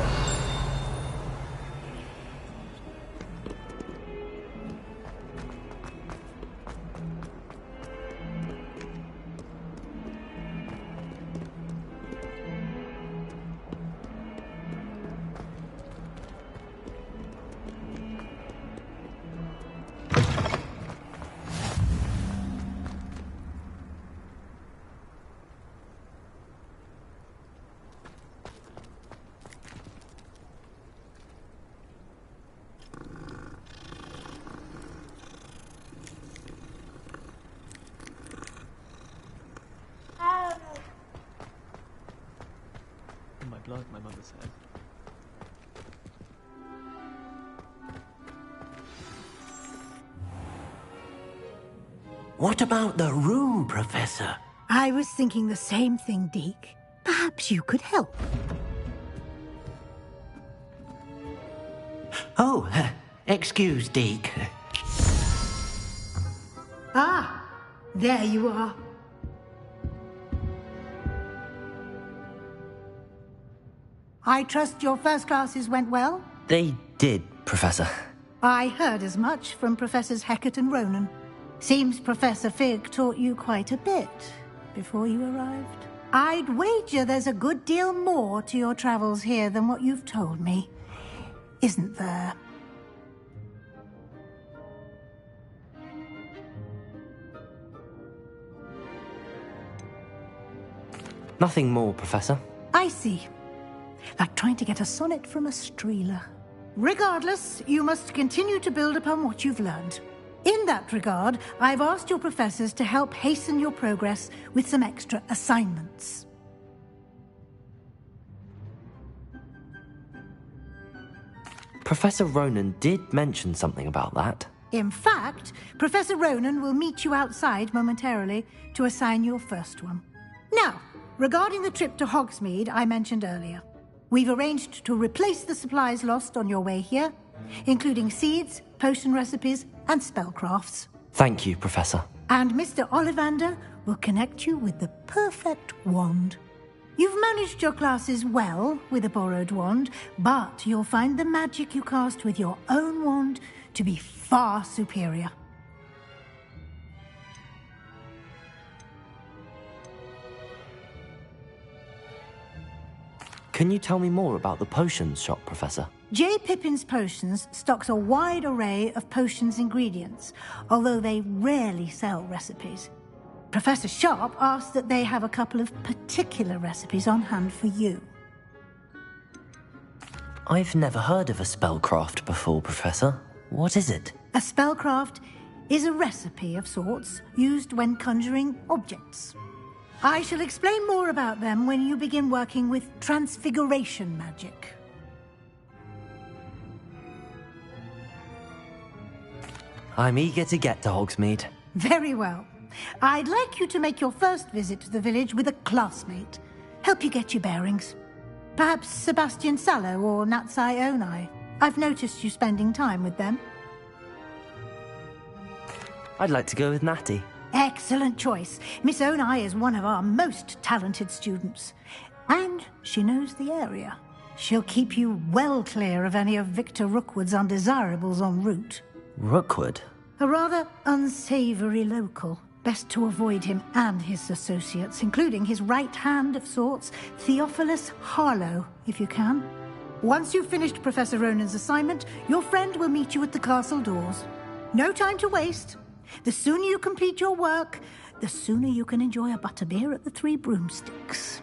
In my blood, my mother said. What about the room, Professor? I was thinking the same thing, Deke. Perhaps you could help. Oh, excuse, Deke. Ah, there you are. I trust your first classes went well? They did, Professor. I heard as much from Professors Hecat and Ronan. Seems Professor Fig taught you quite a bit before you arrived. I'd wager there's a good deal more to your travels here than what you've told me. Isn't there? Nothing more, Professor. I see. Like trying to get a sonnet from a streeler. Regardless, you must continue to build upon what you've learned. In that regard, I've asked your professors to help hasten your progress with some extra assignments. Professor Ronan did mention something about that. In fact, Professor Ronan will meet you outside momentarily to assign your first one. Now, regarding the trip to Hogsmeade I mentioned earlier, we've arranged to replace the supplies lost on your way here, including seeds, potion recipes, and spellcrafts. Thank you, Professor. And Mr. Ollivander will connect you with the perfect wand. You've managed your classes well with a borrowed wand, but you'll find the magic you cast with your own wand to be far superior. Can you tell me more about the potions shop, Professor? J. Pippin's Potions stocks a wide array of potions ingredients, although they rarely sell recipes. Professor Sharp asked that they have a couple of particular recipes on hand for you. I've never heard of a spellcraft before, Professor. What is it? A spellcraft is a recipe of sorts used when conjuring objects. I shall explain more about them when you begin working with transfiguration magic. I'm eager to get to Hogsmeade. Very well. I'd like you to make your first visit to the village with a classmate. Help you get your bearings. Perhaps Sebastian Sallow or Natsai Onai. I've noticed you spending time with them. I'd like to go with Natty. Excellent choice. Miss Onai is one of our most talented students. And she knows the area. She'll keep you well clear of any of Victor Rookwood's undesirables en route. Rookwood? A rather unsavory local. Best to avoid him and his associates, including his right hand of sorts, Theophilus Harlow, if you can. Once you've finished Professor Ronan's assignment, your friend will meet you at the castle doors. No time to waste. The sooner you complete your work, the sooner you can enjoy a butterbeer at the Three Broomsticks.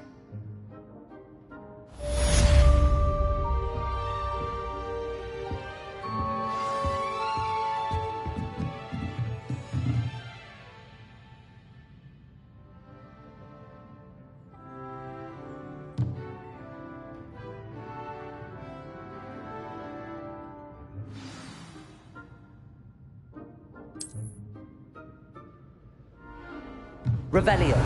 Revelio.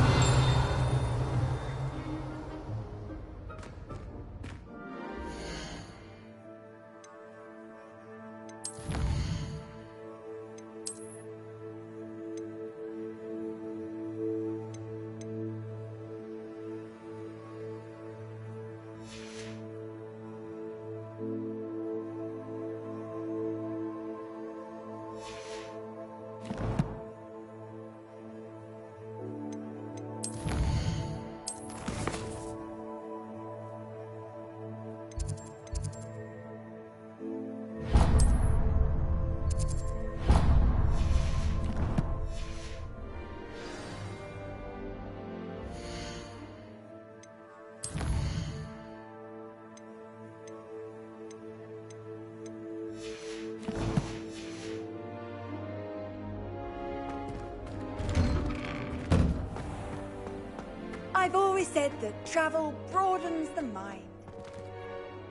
I've always said that travel broadens the mind.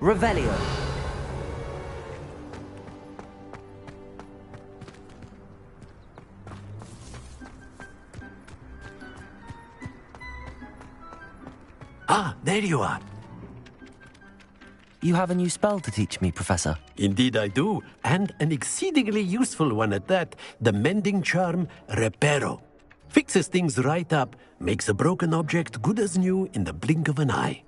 Revelio. Ah, there you are. You have a new spell to teach me, Professor. Indeed I do, and an exceedingly useful one at that. The mending charm, Reparo. Fixes things right up, makes a broken object good as new in the blink of an eye.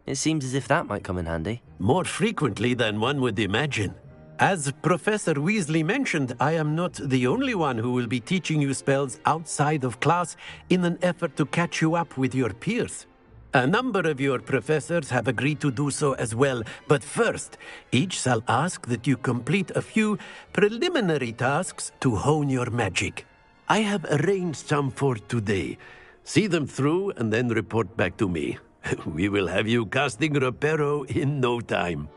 It seems as if that might come in handy. More frequently than one would imagine. As Professor Weasley mentioned, I am not the only one who will be teaching you spells outside of class in an effort to catch you up with your peers. A number of your professors have agreed to do so as well, but first, each shall ask that you complete a few preliminary tasks to hone your magic. I have arranged some for today. See them through and then report back to me. We will have you casting Reparo in no time.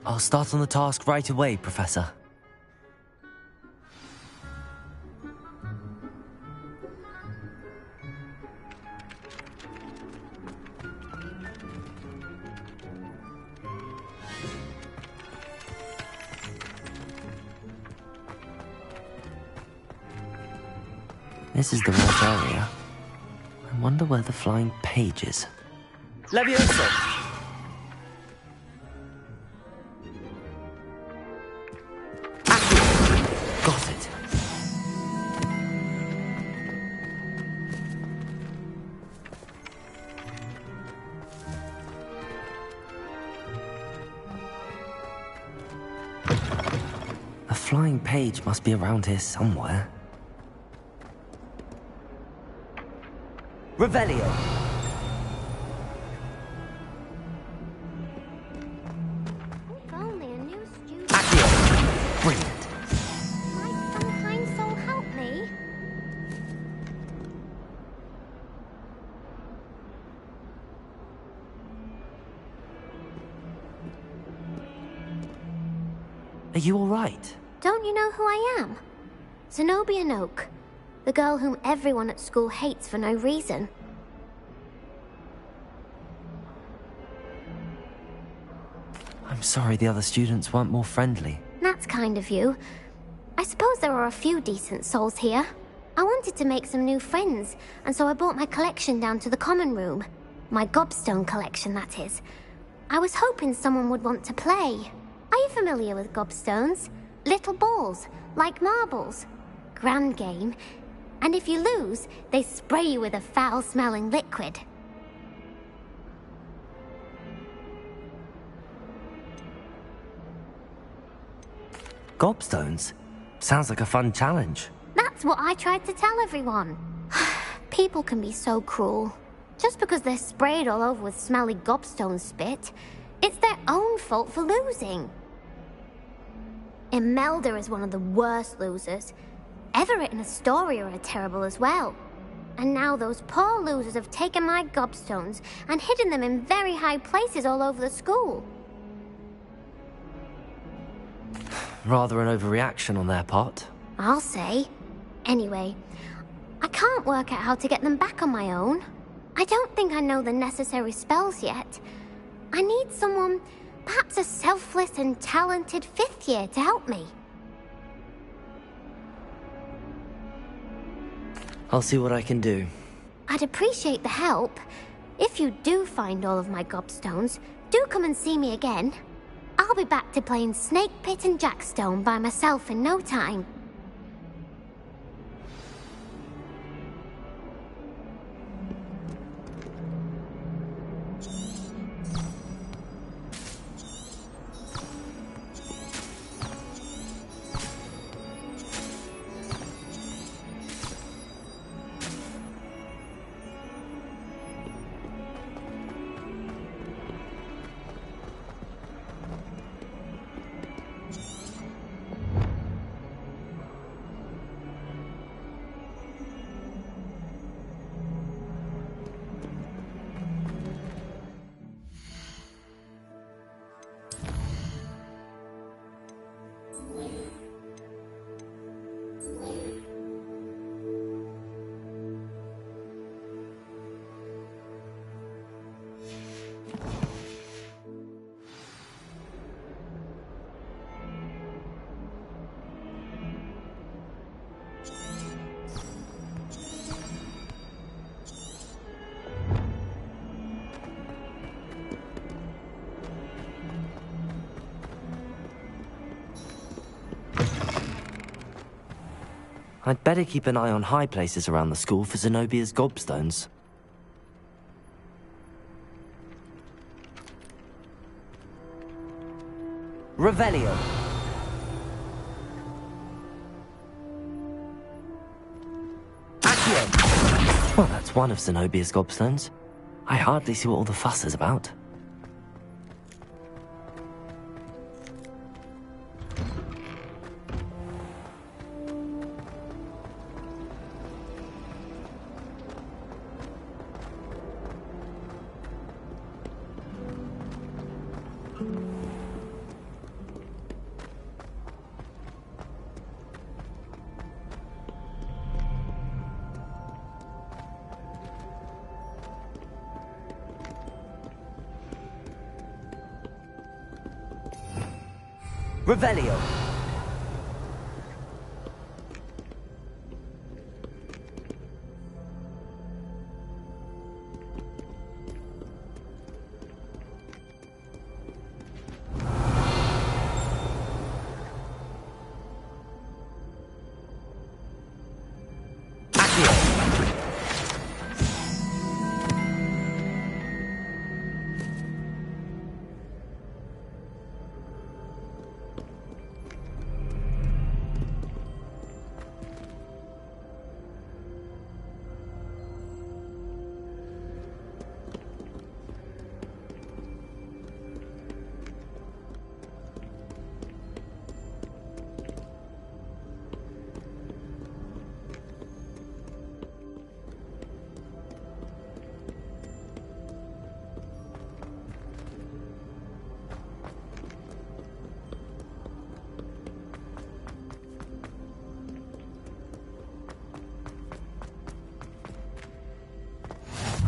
I'll start on the task right away, Professor. This is the right area. I wonder where the flying page is. Levioso! Got it. A flying page must be around here somewhere. Revelio. If only a new student. Accio. Brilliant. Might some kind soul help me? Are you all right? Don't you know who I am? Zenobia Noak. The girl whom everyone at school hates for no reason. I'm sorry the other students weren't more friendly. That's kind of you. I suppose there are a few decent souls here. I wanted to make some new friends, and so I brought my collection down to the common room. My gobstone collection, that is. I was hoping someone would want to play. Are you familiar with gobstones? Little balls, like marbles. Grand game. And if you lose, they spray you with a foul-smelling liquid. Gobstones? Sounds like a fun challenge. That's what I tried to tell everyone. People can be so cruel. Just because they're sprayed all over with smelly gobstone spit, it's their own fault for losing. Imelda is one of the worst losers. Everett and Astoria are terrible as well. And now those poor losers have taken my gobstones and hidden them in very high places all over the school. Rather an overreaction on their part. I'll say. Anyway, I can't work out how to get them back on my own. I don't think I know the necessary spells yet. I need someone, perhaps a selfless and talented 5th year to help me. I'll see what I can do. I'd appreciate the help. If you do find all of my gobstones, do come and see me again. I'll be back to playing Snake Pit and Jackstone by myself in no time. I'd better keep an eye on high places around the school for Zenobia's gobstones. Revelio. Accio. Well, that's one of Zenobia's gobstones. I hardly see what all the fuss is about. Revelio.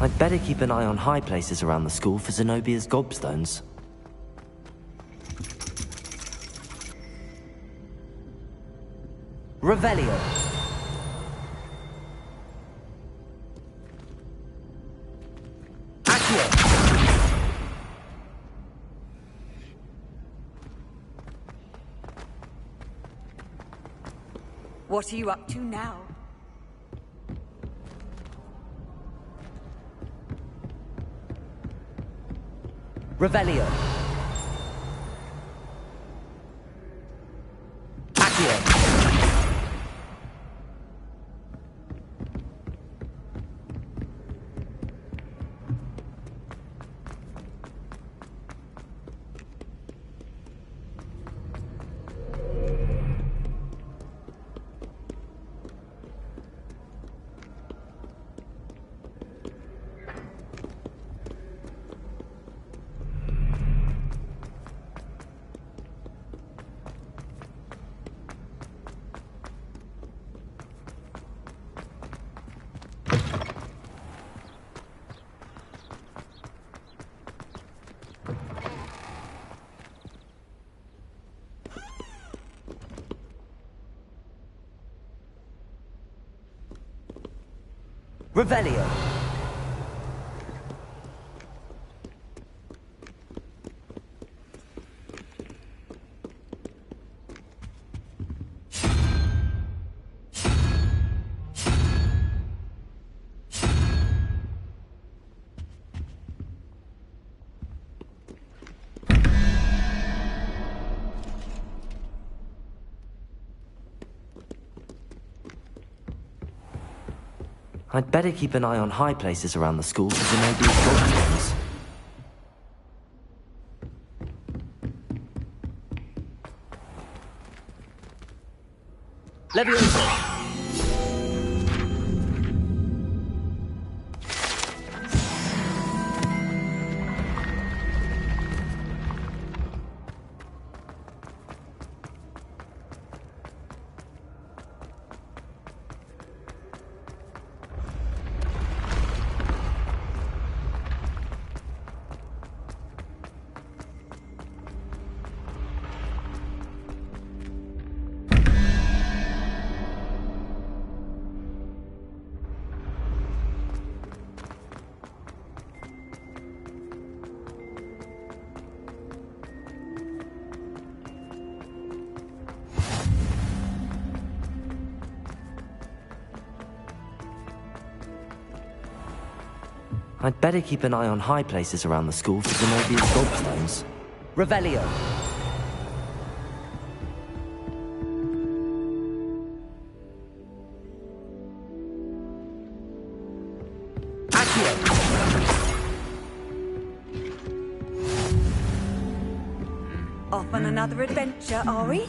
I'd better keep an eye on high places around the school for Zenobia's gobstones. Revelio. Accio. What are you up to now? Revelio. Accio. Revelio. I'd better keep an eye on high places around the school for Zenobia's gobstones. Leviosa! I'd better keep an eye on high places around the school for Zenobia's gobstones. Revelio. Off on another adventure, are we?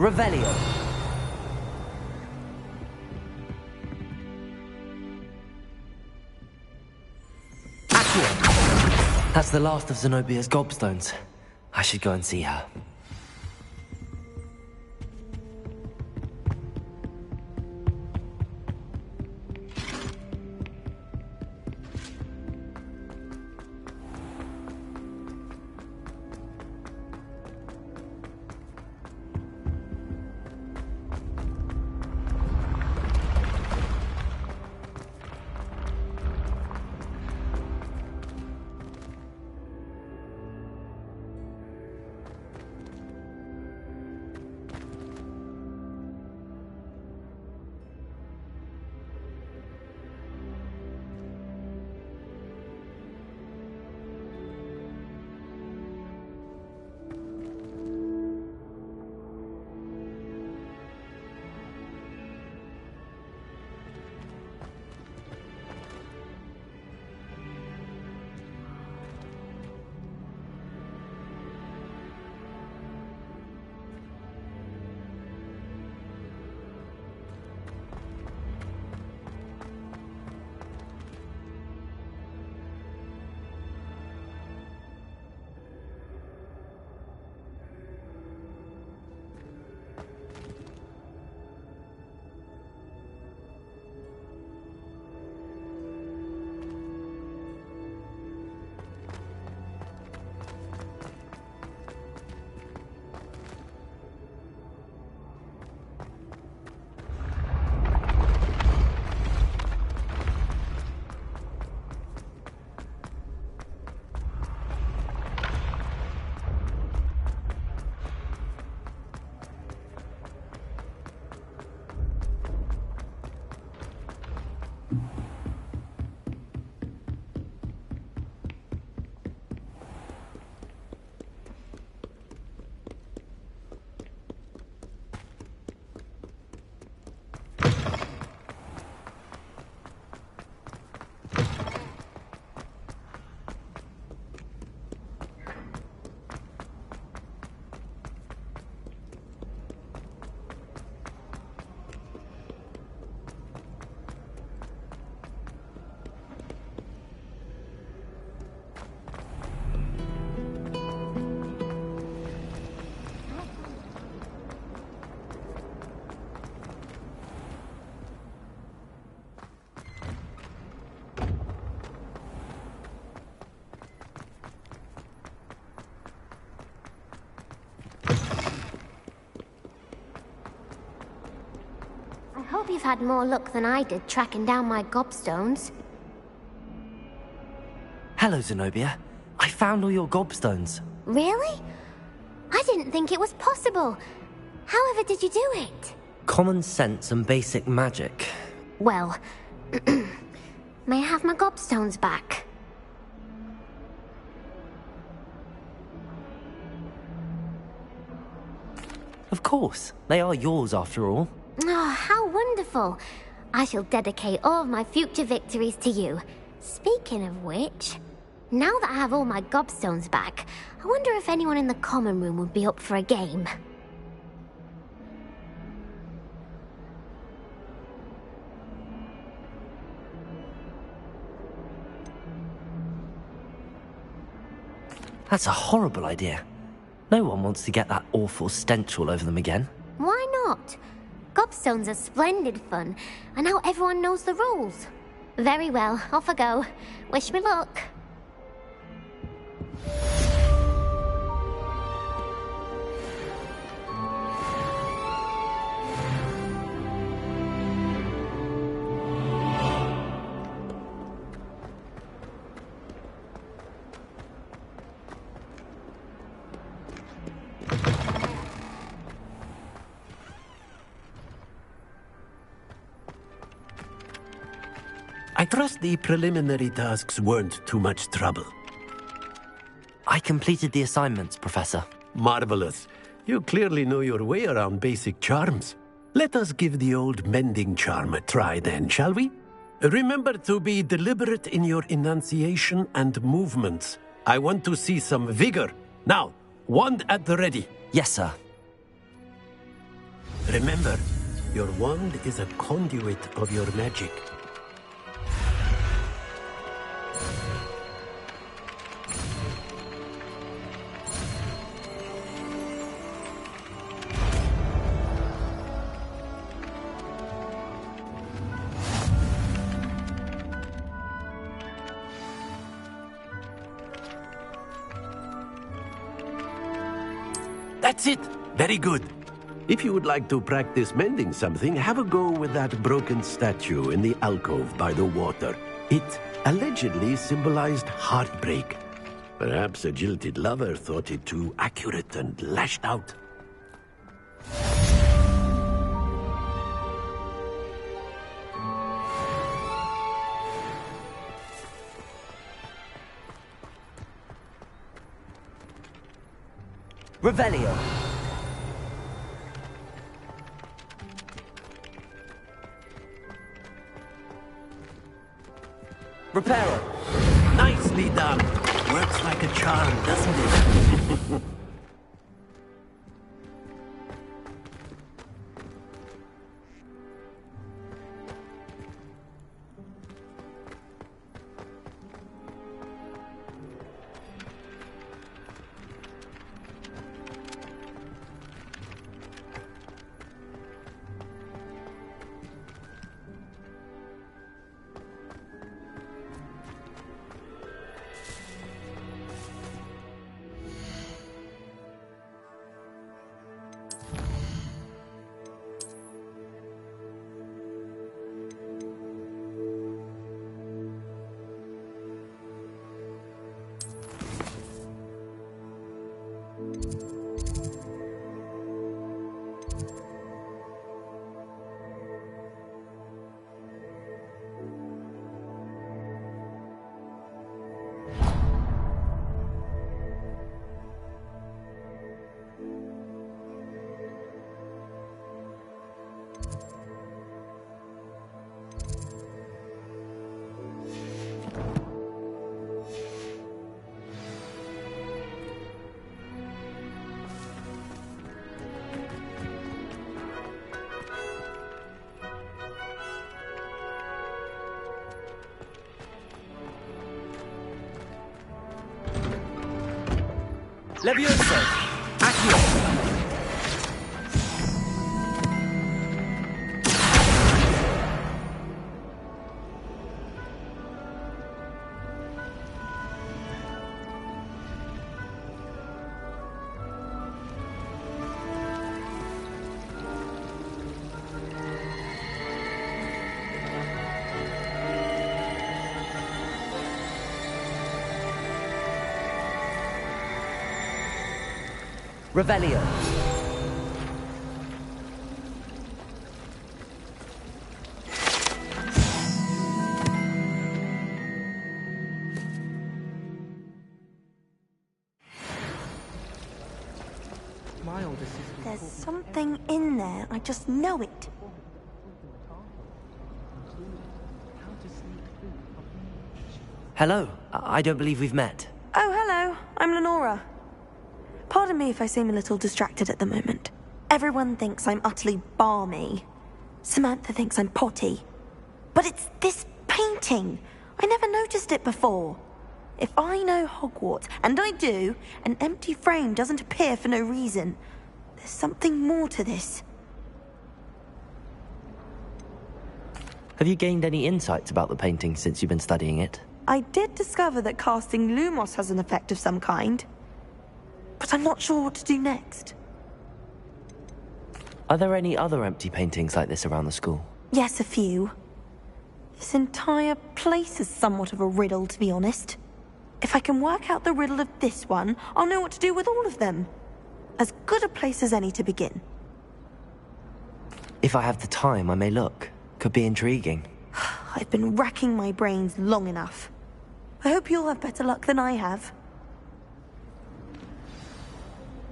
Revelio. Accio. That's the last of Zenobia's gobstones. I should go and see her. you've had more luck than I did tracking down my gobstones. Hello, Zenobia. I found all your gobstones. Really? I didn't think it was possible. However did you do it? Common sense and basic magic. Well, may I have my gobstones back? Of course. They are yours after all. Oh, how wonderful. I shall dedicate all of my future victories to you. Speaking of which, now that I have all my gobstones back, I wonder if anyone in the common room would be up for a game. That's a horrible idea. No one wants to get that awful stench all over them again. Why not? Gobstones are splendid fun, and now everyone knows the rules. Very well, off I go. Wish me luck. I trust the preliminary tasks weren't too much trouble. I completed the assignments, Professor. Marvelous. You clearly know your way around basic charms. Let us give the old mending charm a try then, shall we? Remember to be deliberate in your enunciation and movements. I want to see some vigor. Now, wand at the ready. Yes, sir. Remember, your wand is a conduit of your magic. That's it. Very good. If you would like to practice mending something, have a go with that broken statue in the alcove by the water. It allegedly symbolized heartbreak. Perhaps a jilted lover thought it too accurate and lashed out. Revelio. Reparo. Nicely done. Works like a charm, doesn't it? Levioso. Accio. Revelio. My older sister. There's something in there. I just know it. Hello. I don't believe we've met. Oh, hello. I'm Lenora. Pardon me if I seem a little distracted at the moment. Everyone thinks I'm utterly balmy. Samantha thinks I'm potty. But it's this painting. I never noticed it before. If I know Hogwarts, and I do, an empty frame doesn't appear for no reason. There's something more to this. Have you gained any insights about the painting since you've been studying it? I did discover that casting Lumos has an effect of some kind. But I'm not sure what to do next. Are there any other empty paintings like this around the school? Yes, a few. This entire place is somewhat of a riddle, to be honest. If I can work out the riddle of this one, I'll know what to do with all of them. As good a place as any to begin. If I have the time, I may look. Could be intriguing. I've been racking my brains long enough. I hope you'll have better luck than I have.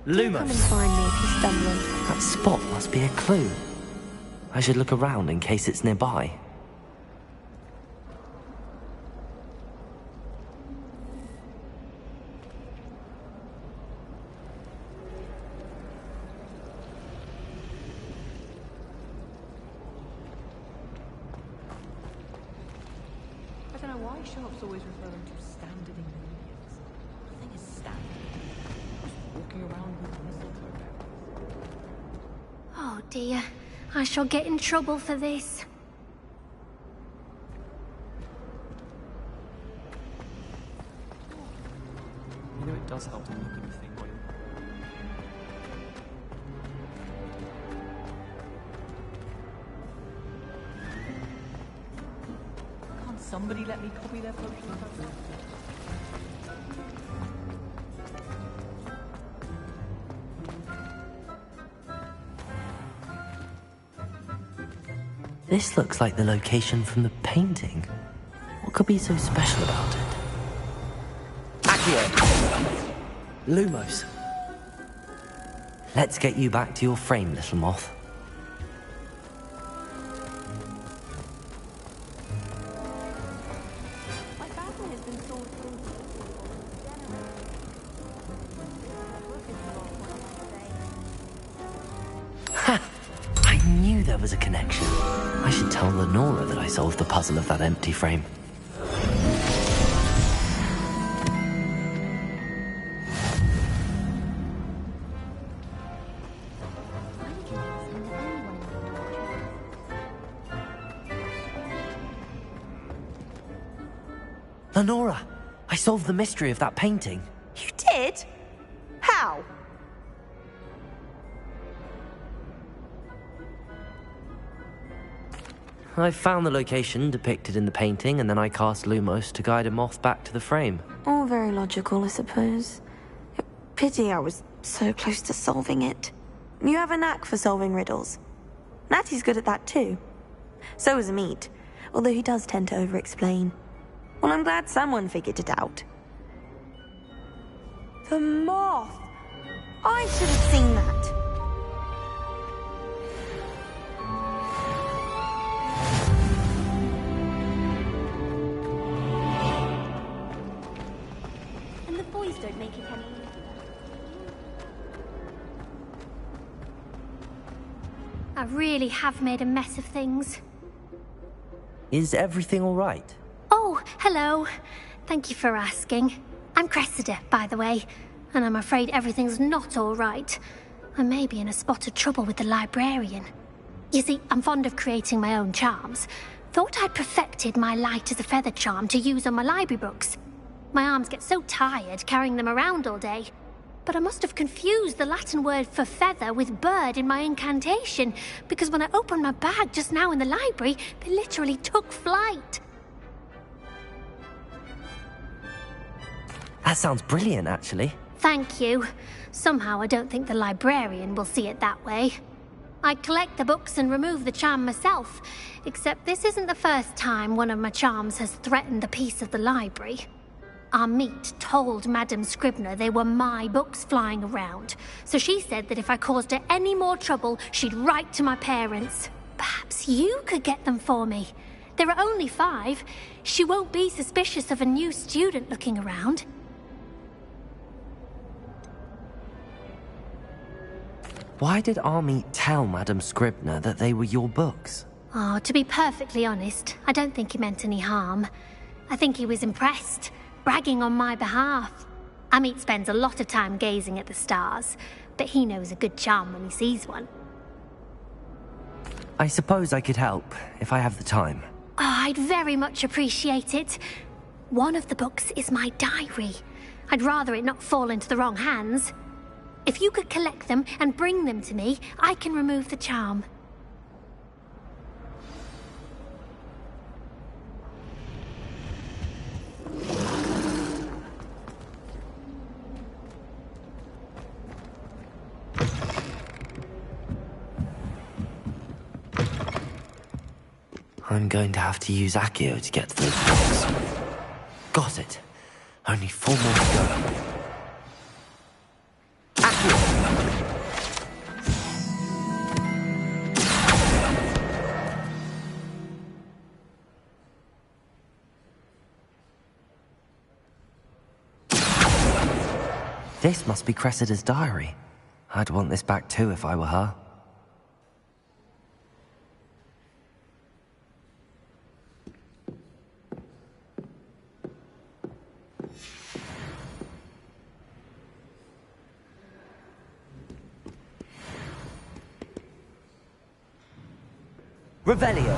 Lumos. Come and find me if you're stumbling. That spot must be a clue. I should look around in case it's nearby. I don't know why Sharp's always referring to standard ingredients. Nothing is standard. Just walking around with mistletoe. Oh dear, I shall get in trouble for this. You know, it does help to look at the thing when... Can't somebody let me copy their potion? This looks like the location from the painting. What could be so special about it? Accio! Lumos. Let's get you back to your frame, little moth. Ha! I knew there was a connection. I should tell Lenora that I solved the puzzle of that empty frame. Lenora, I solved the mystery of that painting. You did? How? I found the location depicted in the painting, and then I cast Lumos to guide a moth back to the frame. All very logical, I suppose. Pity I was so close to solving it. You have a knack for solving riddles. Natty's good at that too. So is Amit, although he does tend to over-explain. Well, I'm glad someone figured it out. The moth! I should have seen that. And the boys don't make it any easier. I really have made a mess of things. Is everything all right? Oh, hello. Thank you for asking. I'm Cressida, by the way, and I'm afraid everything's not all right. I may be in a spot of trouble with the librarian. You see, I'm fond of creating my own charms. Thought I'd perfected my light as a feather charm to use on my library books. My arms get so tired carrying them around all day. But I must have confused the Latin word for feather with bird in my incantation, because when I opened my bag just now in the library, they literally took flight. That sounds brilliant, actually. Thank you. somehow I don't think the librarian will see it that way. I collect the books and remove the charm myself, except this isn't the first time one of my charms has threatened the peace of the library. Our meet told Madame Scribner they were my books flying around, so she said that if I caused her any more trouble, she'd write to my parents. Perhaps you could get them for me. There are only 5. She won't be suspicious of a new student looking around. Why did Army tell Madame Scribner that they were your books? Oh, to be perfectly honest, I don't think he meant any harm. I think he was impressed, bragging on my behalf. Amit spends a lot of time gazing at the stars, but he knows a good charm when he sees one. I suppose I could help, if I have the time. Oh, I'd very much appreciate it. One of the books is my diary. I'd rather it not fall into the wrong hands. If you could collect them and bring them to me, I can remove the charm. I'm going to have to use Accio to get to those books. Got it. Only 4 more to go. This must be Cressida's diary. I'd want this back too if I were her. Revelio.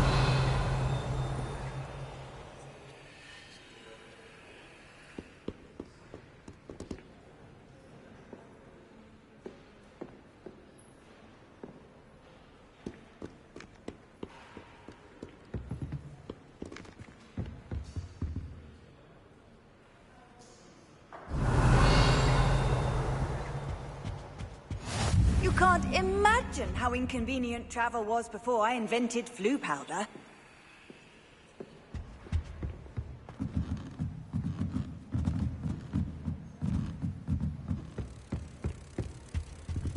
You can't imagine how inconvenient travel was before I invented flu powder.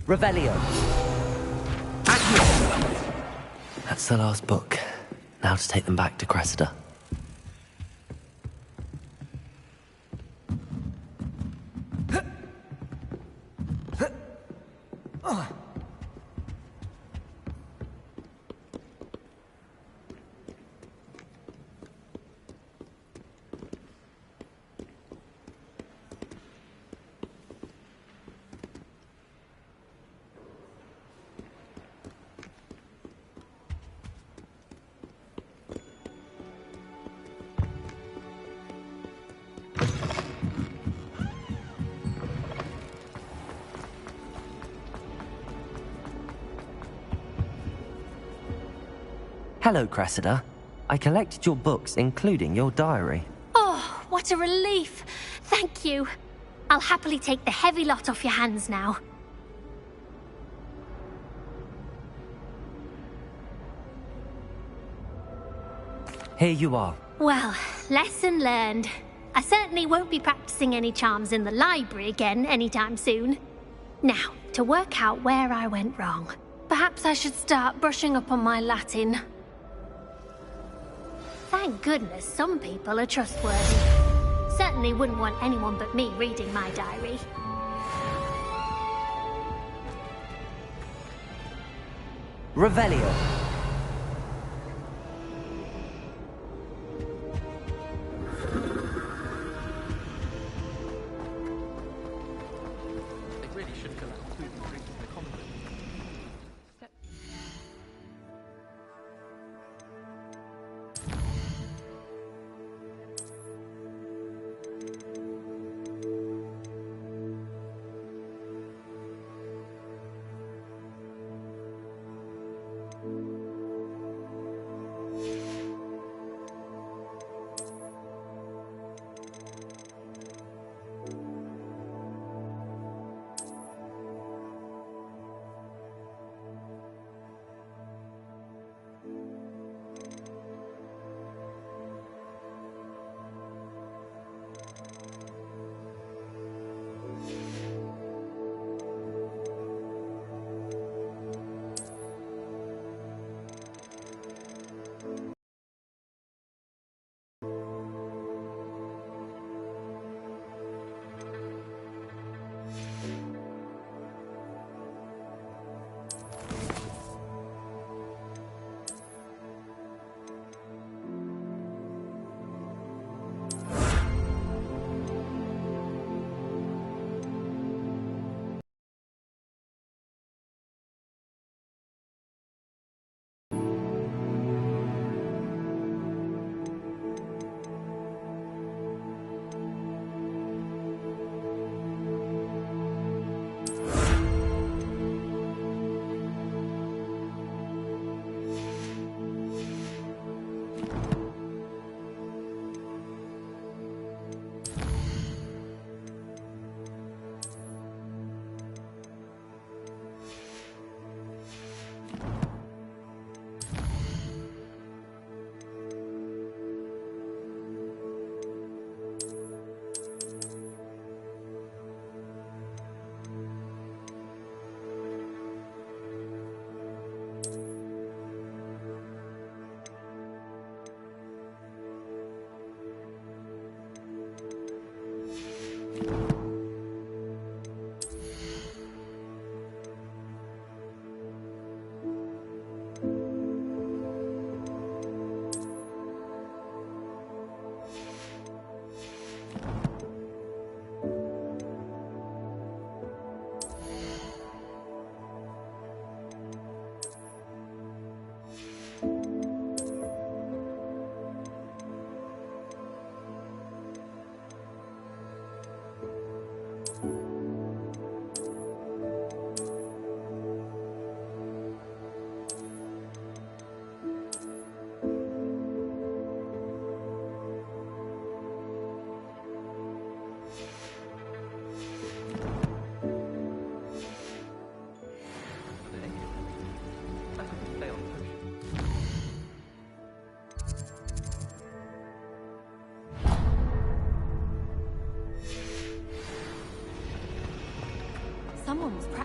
Revelio. That's the last book. Now to take them back to Cressida. Hello, Cressida. I collected your books, including your diary. Oh, what a relief. Thank you. I'll happily take the heavy lot off your hands now. Here you are. Well, lesson learned. I certainly won't be practicing any charms in the library again anytime soon. Now, to work out where I went wrong. Perhaps I should start brushing up on my Latin. Thank goodness some people are trustworthy. Certainly wouldn't want anyone but me reading my diary. Revelio. They really shouldn't allow food and drink in the common room. Thank you.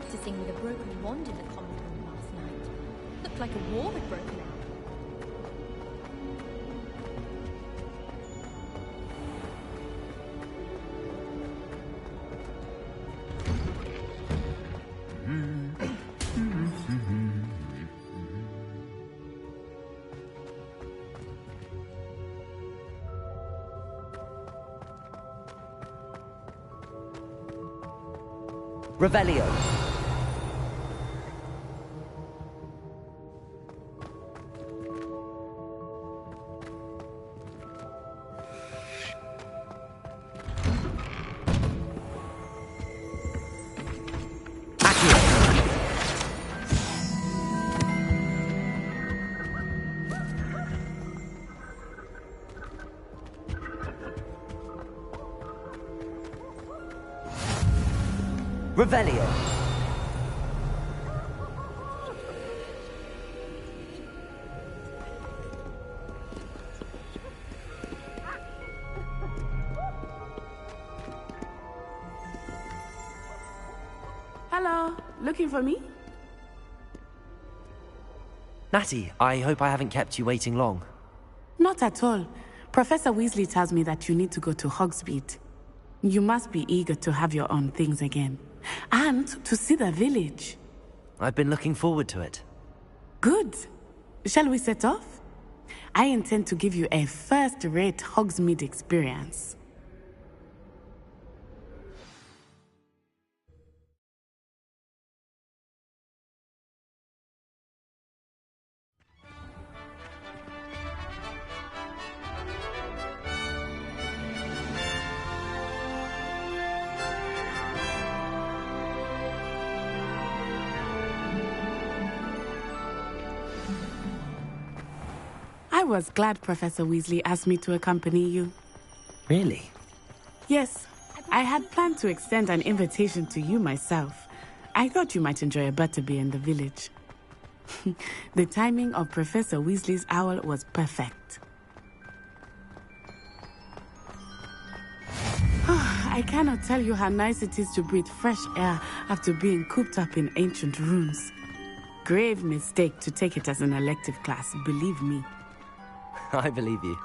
practicing with a broken wand in the common room last night. Looked like a war had broken out. Revelio. Revelio. Hello, looking for me? Natty, I hope I haven't kept you waiting long. Not at all. Professor Weasley tells me that you need to go to Hogsmeade. You must be eager to have your own things again. And to see the village. I've been looking forward to it. Good. Shall we set off? I intend to give you a first-rate Hogsmeade experience. I was glad Professor Weasley asked me to accompany you. Really? Yes, I had planned to extend an invitation to you myself. I thought you might enjoy a butterbeer in the village. The timing of Professor Weasley's owl was perfect. I cannot tell you how nice it is to breathe fresh air after being cooped up in ancient rooms. Grave mistake to take it as an elective class, believe me. I believe you.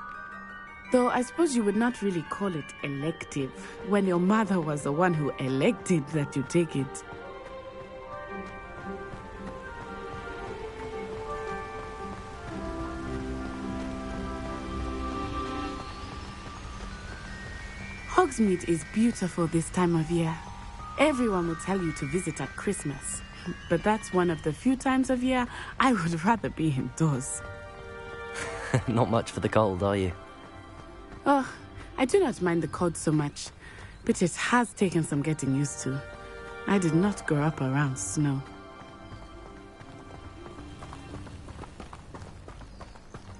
Though I suppose you would not really call it elective when your mother was the one who elected that you take it. Hogsmeade is beautiful this time of year. Everyone will tell you to visit at Christmas. But that's one of the few times of year I would rather be indoors. Not much for the cold, are you? Oh, I do not mind the cold so much, but it has taken some getting used to. I did not grow up around snow.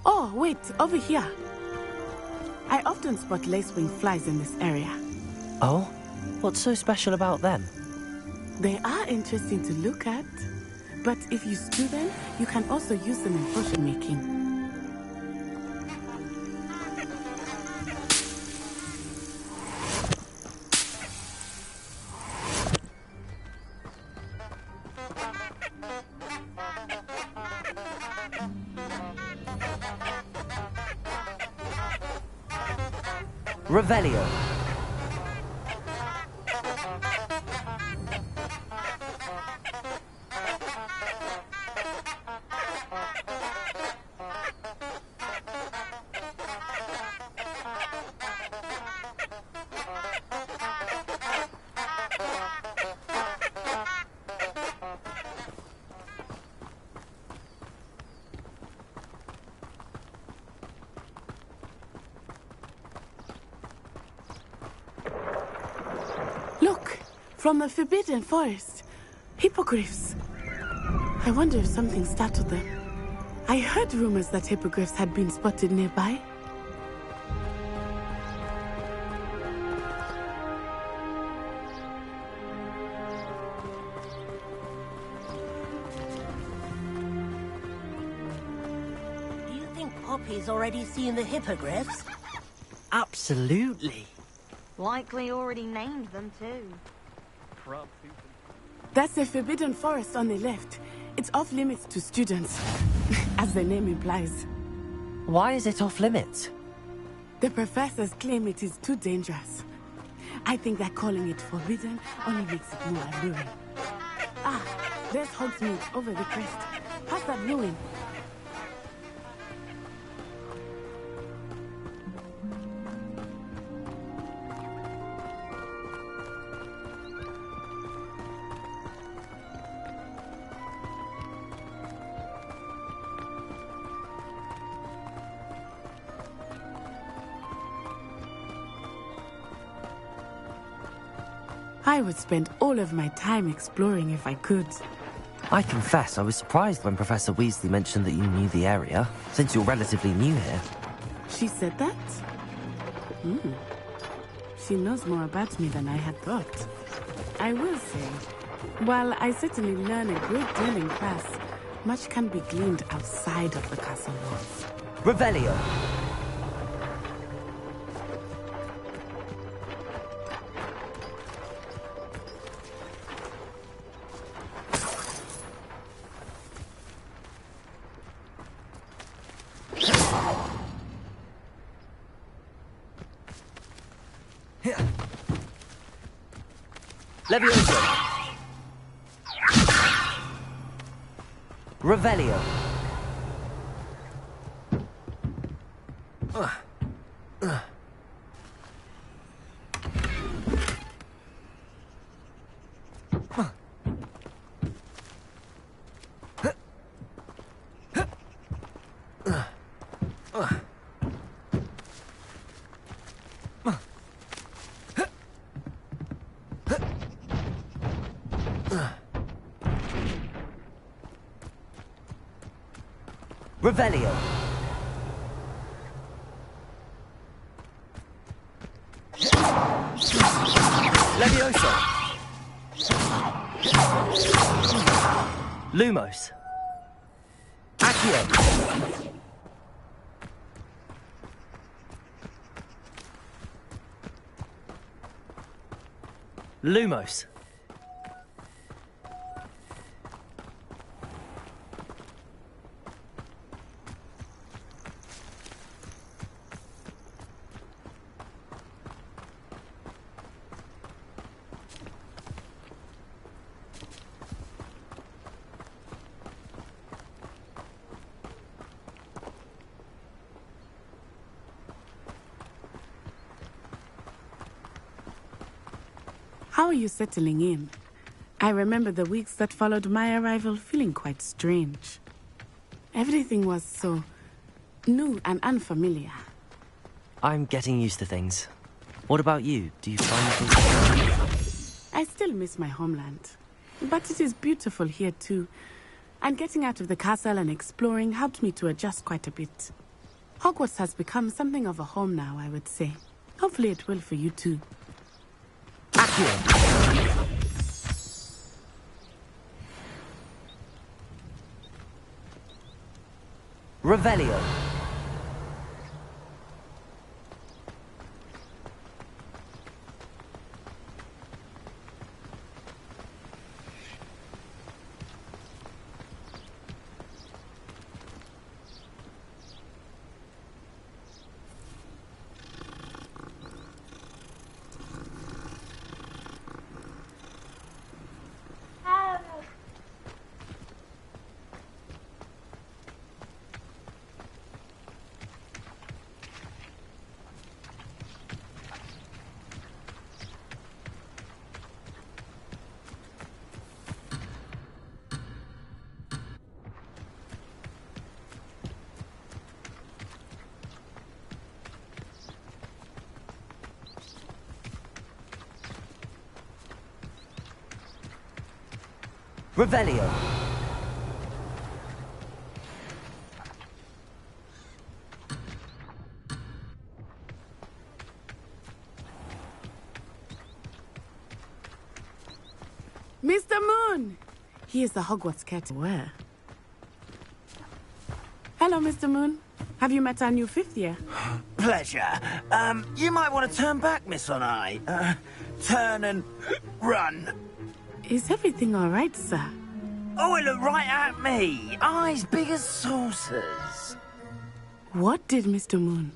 Oh, wait, over here. I often spot lacewing flies in this area. Oh? What's so special about them? They are interesting to look at, but if you stew them, you can also use them in potion making. Revelio. Look, from the Forbidden Forest. Hippogriffs. I wonder if something startled them. I heard rumors that hippogriffs had been spotted nearby. Do you think Poppy's already seen the hippogriffs? Absolutely. Likely already named them too. That's the forbidden forest on the left. It's off limits to students, as the name implies. Why is it off limits? The professors claim it is too dangerous. I think that calling it forbidden only makes it more alluring. Ah, there's Hogsmeade over the crest. Past that ruin. I would spend all of my time exploring if I could. I confess I was surprised when Professor Weasley mentioned that you knew the area, since you're relatively new here. She said that? She knows more about me than I had thought. I will say, while I certainly learn a great deal in class, much can be gleaned outside of the castle walls. Revelio! Levioso! Revelio! Revelio! Levioso! Lumos! Accio! Lumos! How are you settling in? I remember the weeks that followed my arrival feeling quite strange. Everything was so new and unfamiliar. I'm getting used to things. What about you? Do you find things... I still miss my homeland. But it is beautiful here too. And getting out of the castle and exploring helped me to adjust quite a bit. Hogwarts has become something of a home now, I would say. Hopefully it will for you too. Accio! Revelio! Revelio! Mr. Moon! He is the Hogwarts cat. Where? Hello, Mr. Moon. Have you met our new fifth year? Pleasure. You might want to turn back, Miss Onai. Turn and run. Is everything all right, sir? Oh, it looked right at me. Eyes big as saucers. What did Mr. Moon?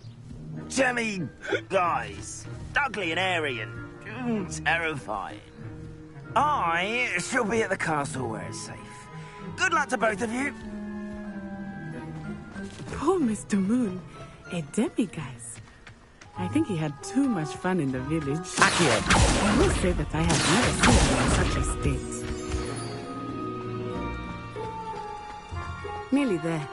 Jemmy, guys. Ugly and airy and terrifying. I shall be at the castle where it's safe. Good luck to both of you. Poor Mr. Moon. A demi-guise. I think he had too much fun in the village. Accio! I will say that I have never seen him in such a state. Nearly there.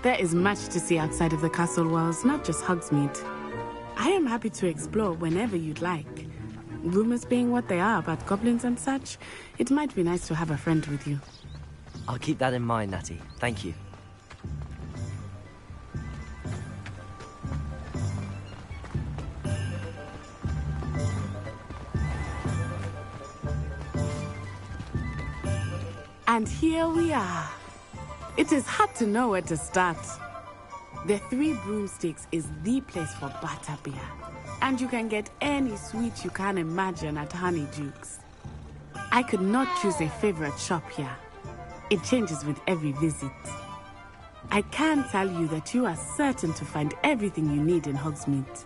There is much to see outside of the castle walls, not just Hogsmeade. I am happy to explore whenever you'd like. Rumors being what they are about goblins and such, it might be nice to have a friend with you. I'll keep that in mind, Natty. Thank you. And here we are. It is hard to know where to start. The Three Broomsticks is the place for butterbeer. And you can get any sweet you can imagine at Honeyduke's. I could not choose a favorite shop here. It changes with every visit. I can tell you that you are certain to find everything you need in Hogsmeade.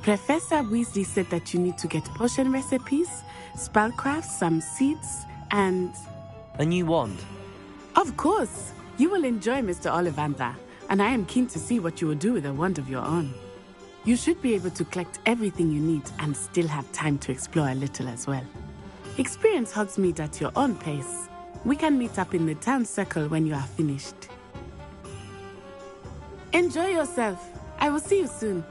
Professor Weasley said that you need to get potion recipes, spellcraft, some seeds, and... A new wand? Of course! You will enjoy Mr. Ollivander, and I am keen to see what you will do with a wand of your own. You should be able to collect everything you need and still have time to explore a little as well. Experience Hogsmeade at your own pace. We can meet up in the town circle when you are finished. Enjoy yourself. I will see you soon.